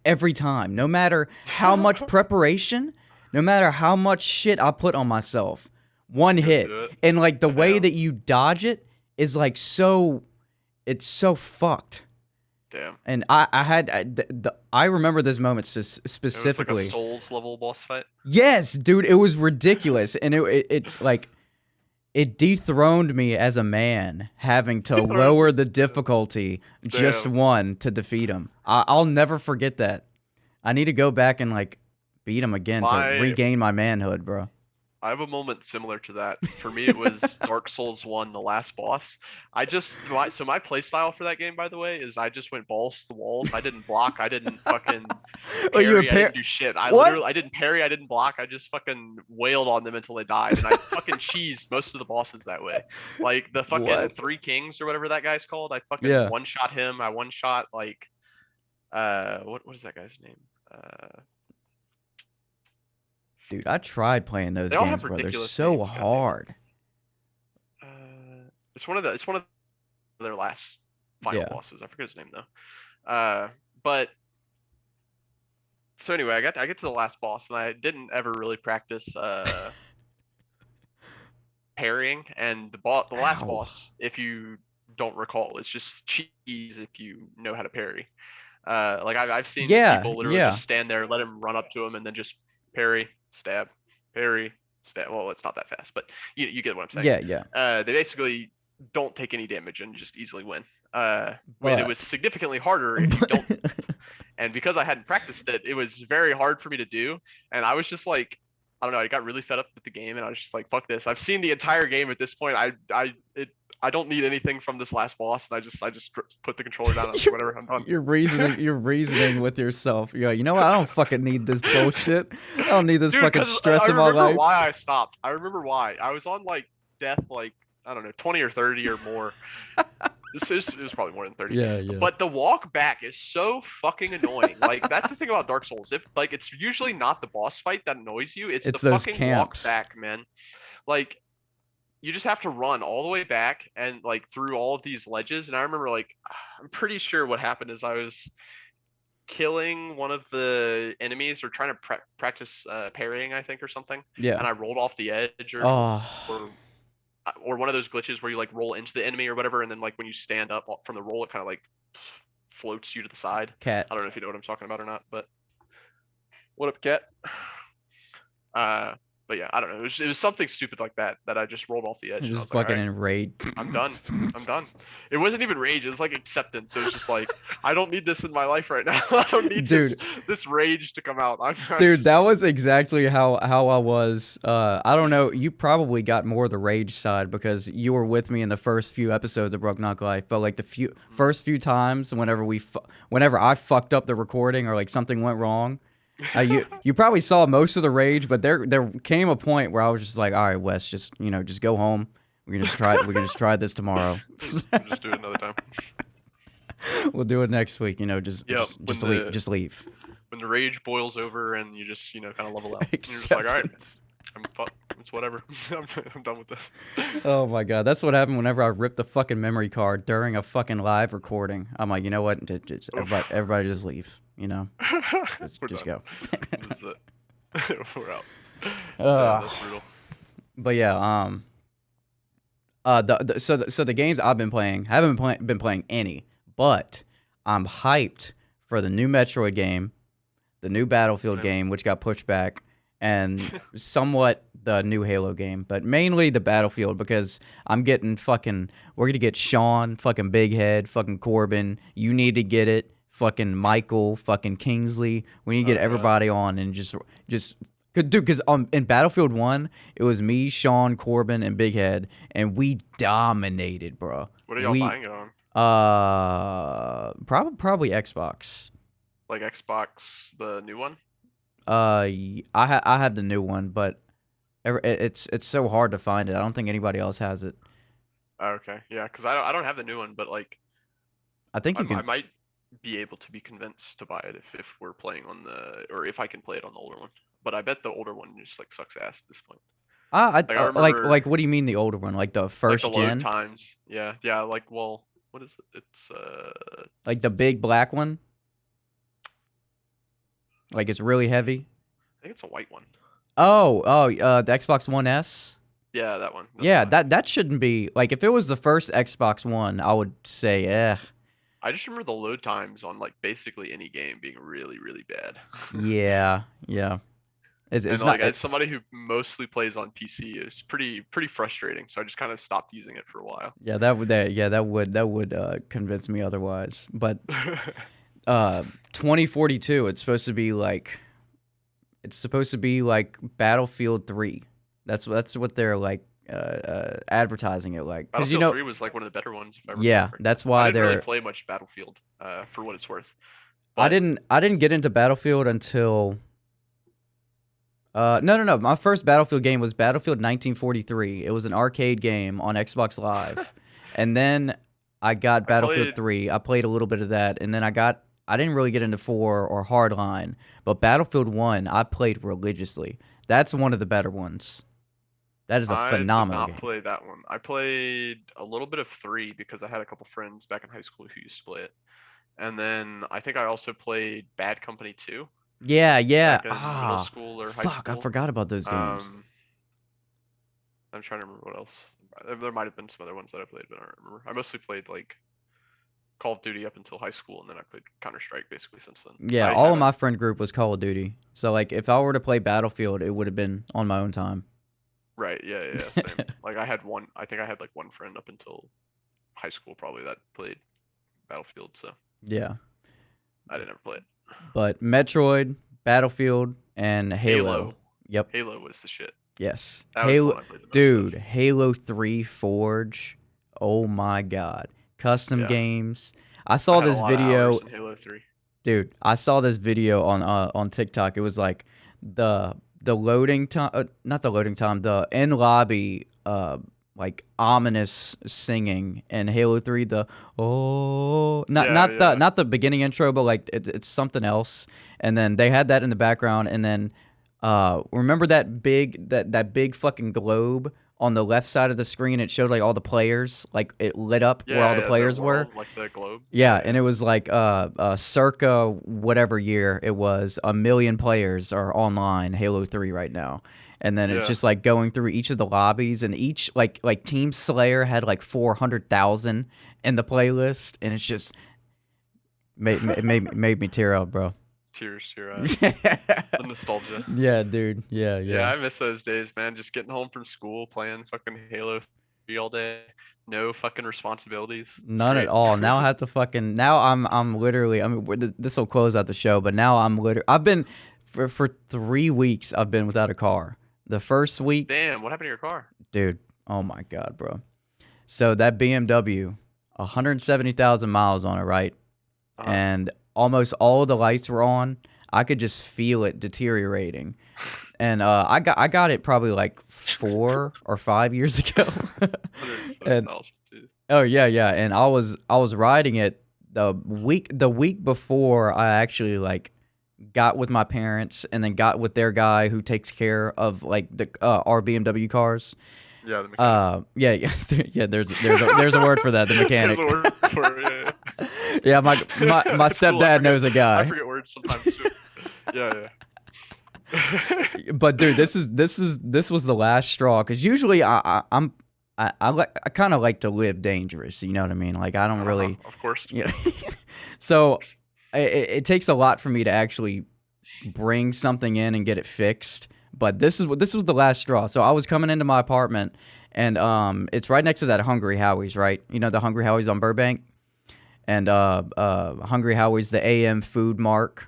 every time, no matter how much preparation, no matter how much shit I put on myself. One hit, and like the way that you dodge it is like it's so fucked. Damn. And I remember this moment specifically. It was like a Souls level boss fight. Yes, dude, it was ridiculous, and it dethroned me as a man, having to lower the difficulty just one to defeat him. I'll never forget that. I need to go back and like beat him again to regain my manhood, bro. I have a moment similar to that. For me, it was Dark Souls 1, the last boss. My playstyle for that game, by the way, is I just went balls to the walls. I didn't block. I didn't fucking parry. I didn't do shit. I didn't parry. I didn't block. I just fucking wailed on them until they died. And I fucking cheesed most of the bosses that way. Like the fucking Three Kings or whatever that guy's called. I fucking one-shot him. I one-shot like what is that guy's name? Dude, I tried playing those games, bro. They're so hard. It's one of their last final bosses. I forget his name though. But so anyway, I get to the last boss, and I didn't ever really practice parrying. And the last boss, if you don't recall, it's just cheese if you know how to parry. Like I've seen people literally just stand there, let him run up to him, and then just parry, stab, parry, stab. Well, it's not that fast, but you get what I'm saying. Yeah. They basically don't take any damage and just easily win. When it was significantly harder if you don't. And because I hadn't practiced it, it was very hard for me to do. And I was just like, I don't know, I got really fed up with the game, and I was just like, fuck this. I've seen the entire game at this point. I don't need anything from this last boss, and I just put the controller down and whatever, I'm done. You're reasoning with yourself. You're like, you know what? I don't fucking need this bullshit. I don't need this fucking stress in my life. I remember why I stopped. I remember why. I was on like death, like I don't know, 20 or 30 or more. It was probably more than 30. Yeah. But the walk back is so fucking annoying. Like that's the thing about Dark Souls. If like it's usually not the boss fight that annoys you, it's the fucking camps. walk back, man. Like you just have to run all the way back and like through all of these ledges. And I remember like I'm pretty sure what happened is I was killing one of the enemies or trying to practice parrying, I think, or something. Yeah. And I rolled off the edge or one of those glitches where you like roll into the enemy or whatever, and then like when you stand up from the roll, it kind of like floats you to the side. Cat. I don't know if you know what I'm talking about or not, but what up, Cat? But yeah, I don't know. It was something stupid like that I just rolled off the edge. And I Just was like, fucking all right, enraged. I'm done. I'm done. It wasn't even rage. It was like acceptance. It was just like, I don't need this in my life right now. I don't need Dude. this rage to come out. I'm Dude, just, that was exactly how I was. I don't know. You probably got more of the rage side because you were with me in the first few episodes of Broke Knock Life. But like the first few times, whenever I fucked up the recording or like something went wrong, you probably saw most of the rage. But there came a point where I was just like, all right, Wes, just go home. We're gonna just try this tomorrow. we'll just do it another time. We'll do it next week. Just leave. When the rage boils over and you just kind of level out. You're just like, all right, Acceptance. it's whatever. I'm done with this. Oh my god, that's what happened whenever I ripped the fucking memory card during a fucking live recording. I'm like, you know what? Everybody just leave. Just go. This is it. We're out. That's brutal. But yeah, so the games I've been playing, I haven't been playing any, but I'm hyped for the new Metroid game, the new Battlefield game, which got pushed back, and somewhat the new Halo game, but mainly the Battlefield because we're gonna get Sean, fucking Big Head, fucking Corbin. You need to get it, fucking Michael, fucking Kingsley. We need to get everybody on and just. Dude, because in Battlefield 1, it was me, Sean, Corbin, and Big Head, and we dominated, bro. What are y'all buying it on? Probably Xbox. Like Xbox, the new one? I had the new one, but it's so hard to find it. I don't think anybody else has it. Oh, okay, yeah, because I don't have the new one, but like, I think I might be able to be convinced to buy it if we're playing or if I can play it on the older one. But I bet the older one just like sucks ass at this point. I remember, what do you mean the older one? Like the first like the gen? load times. Yeah. Like, well, what is it? It's like the big black one. Like it's really heavy. I think it's a white one. The Xbox One S. Yeah, that one. That shouldn't be like if it was the first Xbox One, I would say I just remember the load times on like basically any game being really, really bad. Yeah. It's and not, like as somebody who mostly plays on PC, it's pretty frustrating. So I just kind of stopped using it for a while. Yeah, that would convince me otherwise. But 2042, it's supposed to be like Battlefield 3. That's what they're like advertising it like. Battlefield 3 was like one of the better ones. If I remember. That's why I didn't really play much Battlefield for what it's worth. But I didn't get into Battlefield until. No. My first Battlefield game was Battlefield 1943. It was an arcade game on Xbox Live. And then I got Battlefield 3. I played a little bit of that. And then I didn't really get into 4 or Hardline. But Battlefield 1, I played religiously. That's one of the better ones. That is a phenomenal game. I did not play that one. I played a little bit of 3 because I had a couple friends back in high school who used to play it. And then I think I also played Bad Company 2. Yeah. Middle school or high school. Fuck, I forgot about those games. I'm trying to remember what else. There might have been some other ones that I played, but I don't remember. I mostly played like Call of Duty up until high school, and then I played Counter-Strike basically since then. Yeah, all of my friend group was Call of Duty. So like, if I were to play Battlefield, it would have been on my own time. Right. Yeah. Same. Like I think I had like one friend up until high school probably that played Battlefield. So yeah, I didn't ever play it. But Metroid, Battlefield, and Halo. Yep. Halo was the shit. Yes. Halo, dude. Halo 3 Forge. Oh my god. Custom games. I saw this video. In Halo 3. Dude, I saw this video on TikTok. It was like the loading time, not the loading time, the in lobby like ominous singing in Halo 3, not the beginning intro, but like it's something else. And then they had that in the background, and then remember that big fucking globe on the left side of the screen? It showed like all the players, like it lit up where all the players were. Like the globe. Yeah, and it was like circa whatever year it was, 1 million players are online Halo 3 right now. And then it's just like going through each of the lobbies, and each like Team Slayer had like 400,000 in the playlist, and it's just made me tear up, bro. tears to your eyes. The nostalgia. Yeah, dude. Yeah, Yeah, yeah. I miss those days, man. Just getting home from school, playing fucking Halo 3 all day, no fucking responsibilities. It's None at great. all. Now I have to fucking. Now I'm literally. I mean, this will close out the show, but now I'm literally. I've been for 3 weeks. I've been without a car. The first week, Damn, what happened to your car? dude. Oh my god, bro. So that BMW, 170,000 miles on it, right? Uh-huh. And almost all of the lights were on. I could just feel it deteriorating. And I got it probably like 4 or 5 years ago. And 107,000, jeez. oh yeah. And I was riding it the week before I actually like got with my parents and then got with their guy who takes care of like the our BMW cars. Yeah, the mechanic. Yeah. There's a word for that, the mechanic. There's a word for it, yeah. Yeah, my It's cool, I stepdad knows a I guy. forget words sometimes too. Yeah. But dude, this was the last straw because usually I kind of like to live dangerous. You know what I mean? Like I don't really. Of course. Yeah. So it takes a lot for me to actually bring something in and get it fixed. But this was the last straw. So I was coming into my apartment, and it's right next to that Hungry Howie's, right? You know the Hungry Howie's on Burbank, and Hungry Howie's, the AM Food Mart.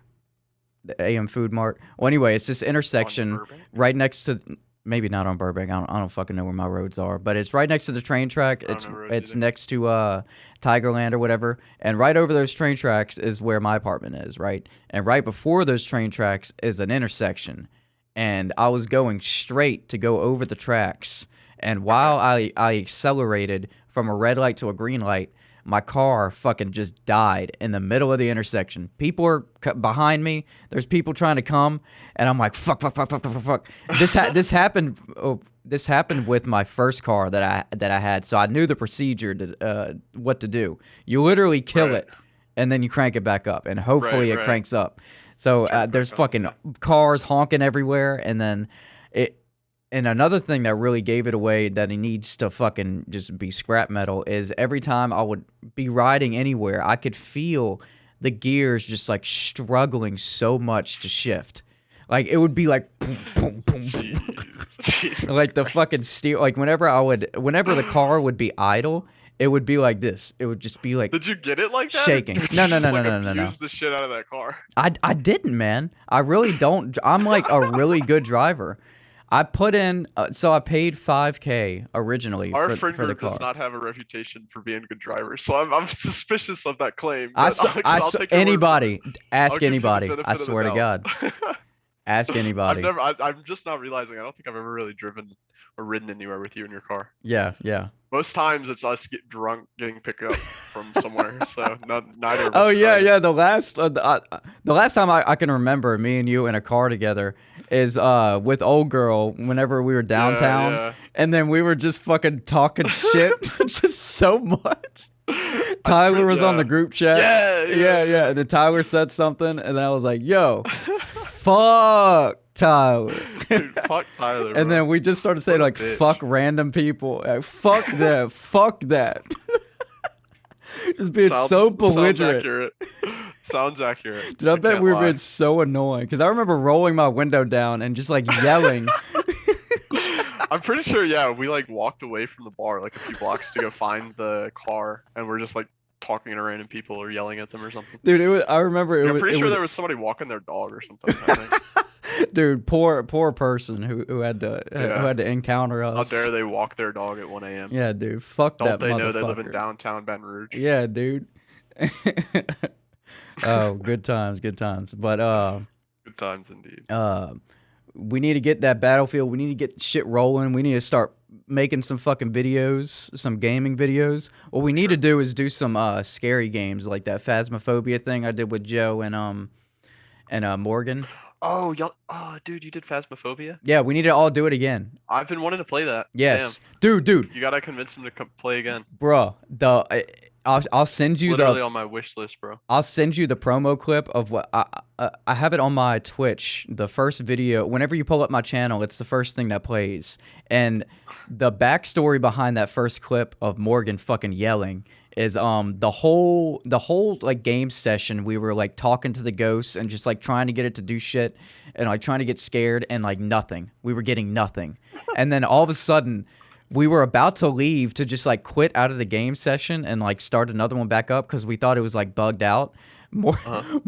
The AM Food Mart. Well, anyway, it's this intersection right next to. Maybe not on Burbank. I don't fucking know where my roads are, but it's right next to the train track. It's next to Tigerland or whatever, and right over those train tracks is where my apartment is, right? And right before those train tracks is an intersection, and I was going straight to go over the tracks, and while I accelerated from a red light to a green light, my car fucking just died in the middle of the intersection. People are behind me. There's people trying to come, and I'm like, fuck. This happened. This happened with my first car that I had, so I knew the procedure to what to do. You literally kill it, and then you crank it back up, and hopefully it cranks up. So there's fucking cars honking everywhere, and then it. And another thing that really gave it away that it needs to fucking just be scrap metal is every time I would be riding anywhere, I could feel the gears just like struggling so much to shift. Like it would be like boom, boom, boom, boom. Like the fucking steer. Like whenever the car would be idle, it would be like this. It would just be like. Did you get it like that? Shaking. No. Abuse the shit out of that car. I didn't, man. I really don't. I'm like a really good driver. I put in, so I paid $5,000 originally Our for friend the group car. does not have a reputation for being good drivers, so I'm suspicious of that claim. I'll take your word for it. Ask I'll give you the anybody. benefit I of the swear to doubt. God. Ask anybody. I'm just not realizing. I don't think I've ever really driven or ridden anywhere with you in your car. Yeah. Most times it's us get drunk getting picked up from somewhere. So neither of us. Oh yeah. drive. The last time I can remember me and you in a car together is with old girl whenever we were downtown, Yeah. and then we were just fucking talking shit just so much. Tyler was on the group chat. Yeah. And then Tyler said something, and then I was like, "Yo, fuck Tyler." Dude, fuck Tyler. And then we just started saying like, bitch. "Fuck random people, fuck them, fuck that." Just being so belligerent. Sounds accurate. Dude, I bet can't we were lie. being so annoying because I remember rolling my window down and just like yelling. I'm pretty sure, yeah, we like walked away from the bar like a few blocks to go find the car, and we're just like talking to random people or yelling at them or something. Dude, I remember I'm pretty sure there was somebody walking their dog or something. I think. Dude, poor person who had to encounter How us. dare they walk their dog at 1 a.m.? Yeah, dude, fuck Don't that they motherfucker. know they live in downtown Baton Rouge? Yeah, dude. Oh, good times. But Good times indeed. we need to get that Battlefield. We need to get shit rolling. We need to start making some fucking videos, some gaming videos. What we need to do is do some scary games like that Phasmophobia thing I did with Joe and Morgan. Oh, dude, you did Phasmophobia? Yeah, we need to all do it again. I've been wanting to play that. Yes, Damn. dude. You gotta convince him to play again. Bruh, I'll send you Literally the on my wish list, bro. I'll send you the promo clip of what I have it on my Twitch. The first video, whenever you pull up my channel, it's the first thing that plays. And the backstory behind that first clip of Morgan fucking yelling is the whole like game session we were like talking to the ghosts and just like trying to get it to do shit and like trying to get scared and like nothing. We were getting nothing. And then all of a sudden we were about to leave to just like quit out of the game session and like start another one back up because we thought it was like bugged out. Morgan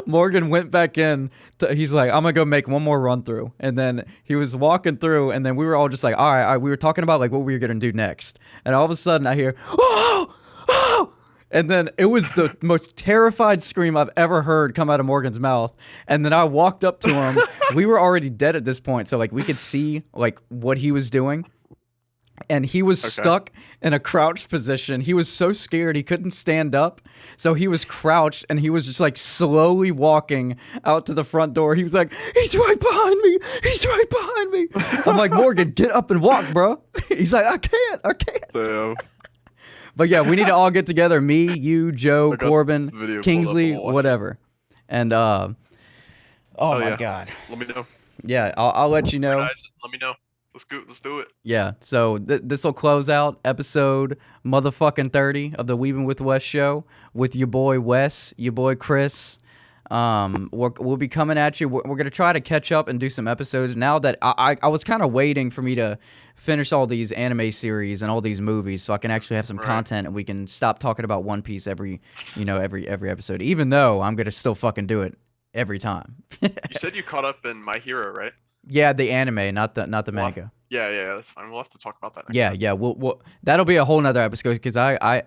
Morgan went back in. He's like, I'm gonna go make one more run through, and then he was walking through, and then we were all just like, all right. We were talking about like what we were gonna do next, and all of a sudden I hear, oh, oh, and then it was the most terrified scream I've ever heard come out of Morgan's mouth. And then I walked up to him. We were already dead at this point, so like we could see like what he was doing. And he was stuck in a crouched position. He was so scared he couldn't stand up. So he was crouched and he was just like slowly walking out to the front door. He was like, he's right behind me. He's right behind me. I'm like, Morgan, get up and walk, bro. He's like, I can't. Damn. But yeah, we need to all get together. Me, you, Joe, Corbin, Kingsley, whatever. And oh my God. Let me know. Yeah, I'll let you know. Let me know. Let's do it. Yeah, so this will close out episode motherfucking 30 of the Weebing with Wes show with your boy Wes, your boy Chris. We'll be coming at you. We're going to try to catch up and do some episodes now that I was kind of waiting for me to finish all these anime series and all these movies so I can actually have some content and we can stop talking about One Piece every episode, even though I'm going to still fucking do it every time. You said you caught up in My Hero, right? Yeah, the anime, not the manga. Yeah, that's fine. We'll have to talk about that. Yeah. We'll that'll be a whole nother episode because I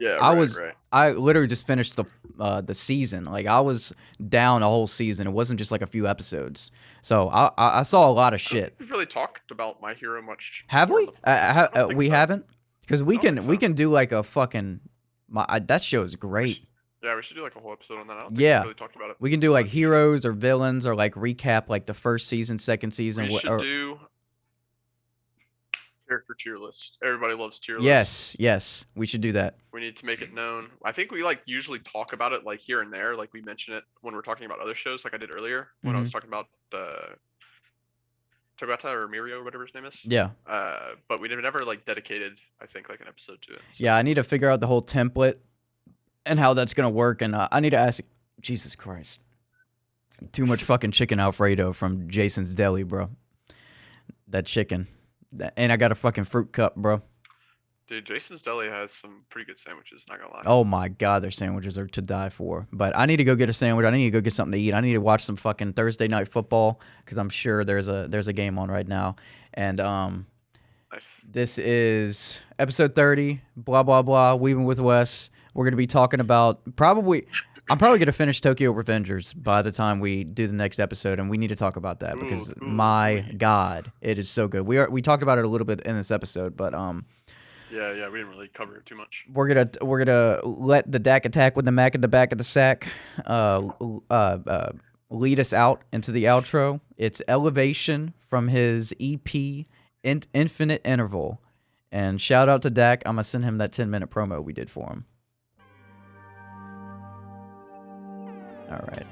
literally just finished the season. Like I was down a whole season. It wasn't just like a few episodes. So I saw a lot of shit. We've really talked about My Hero much. Have we? We haven't, because we can do like a fucking that show is great. Yeah, we should do like a whole episode on that. I don't think we really talked about it. We can do like heroes or villains or like recap like the first season, second season. We should do character tier list. Everybody loves tier lists. Yes, we should do that. We need to make it known. I think we like usually talk about it like here and there, like we mention it when we're talking about other shows, like I did earlier when I was talking about Tabata or Mirio or whatever his name is. Yeah. But we never like dedicated, I think, like an episode to it. So. Yeah, I need to figure out the whole template and how that's gonna work, and I need to ask. Jesus Christ, too much fucking chicken Alfredo from Jason's Deli, bro. That chicken, and I got a fucking fruit cup, bro. Dude, Jason's Deli has some pretty good sandwiches. Not gonna lie. Oh my God, their sandwiches are to die for. But I need to go get a sandwich. I need to go get something to eat. I need to watch some fucking Thursday night football because I'm sure there's a game on right now. And nice. This is episode 30. Blah blah blah. Weaving with Wes. We're going to be talking about I'm probably going to finish Tokyo Revengers by the time we do the next episode, and we need to talk about that because my God, it is so good. We talked about it a little bit in this episode, but yeah, we didn't really cover it too much. We're gonna let the Dak attack with the Mac in the back of the sack lead us out into the outro. It's Elevation from his EP Infinite Interval, and shout out to Dak. I'm gonna send him that 10-minute promo we did for him. All right.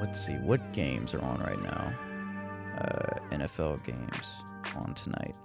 Let's see what games are on right now. NFL games on tonight.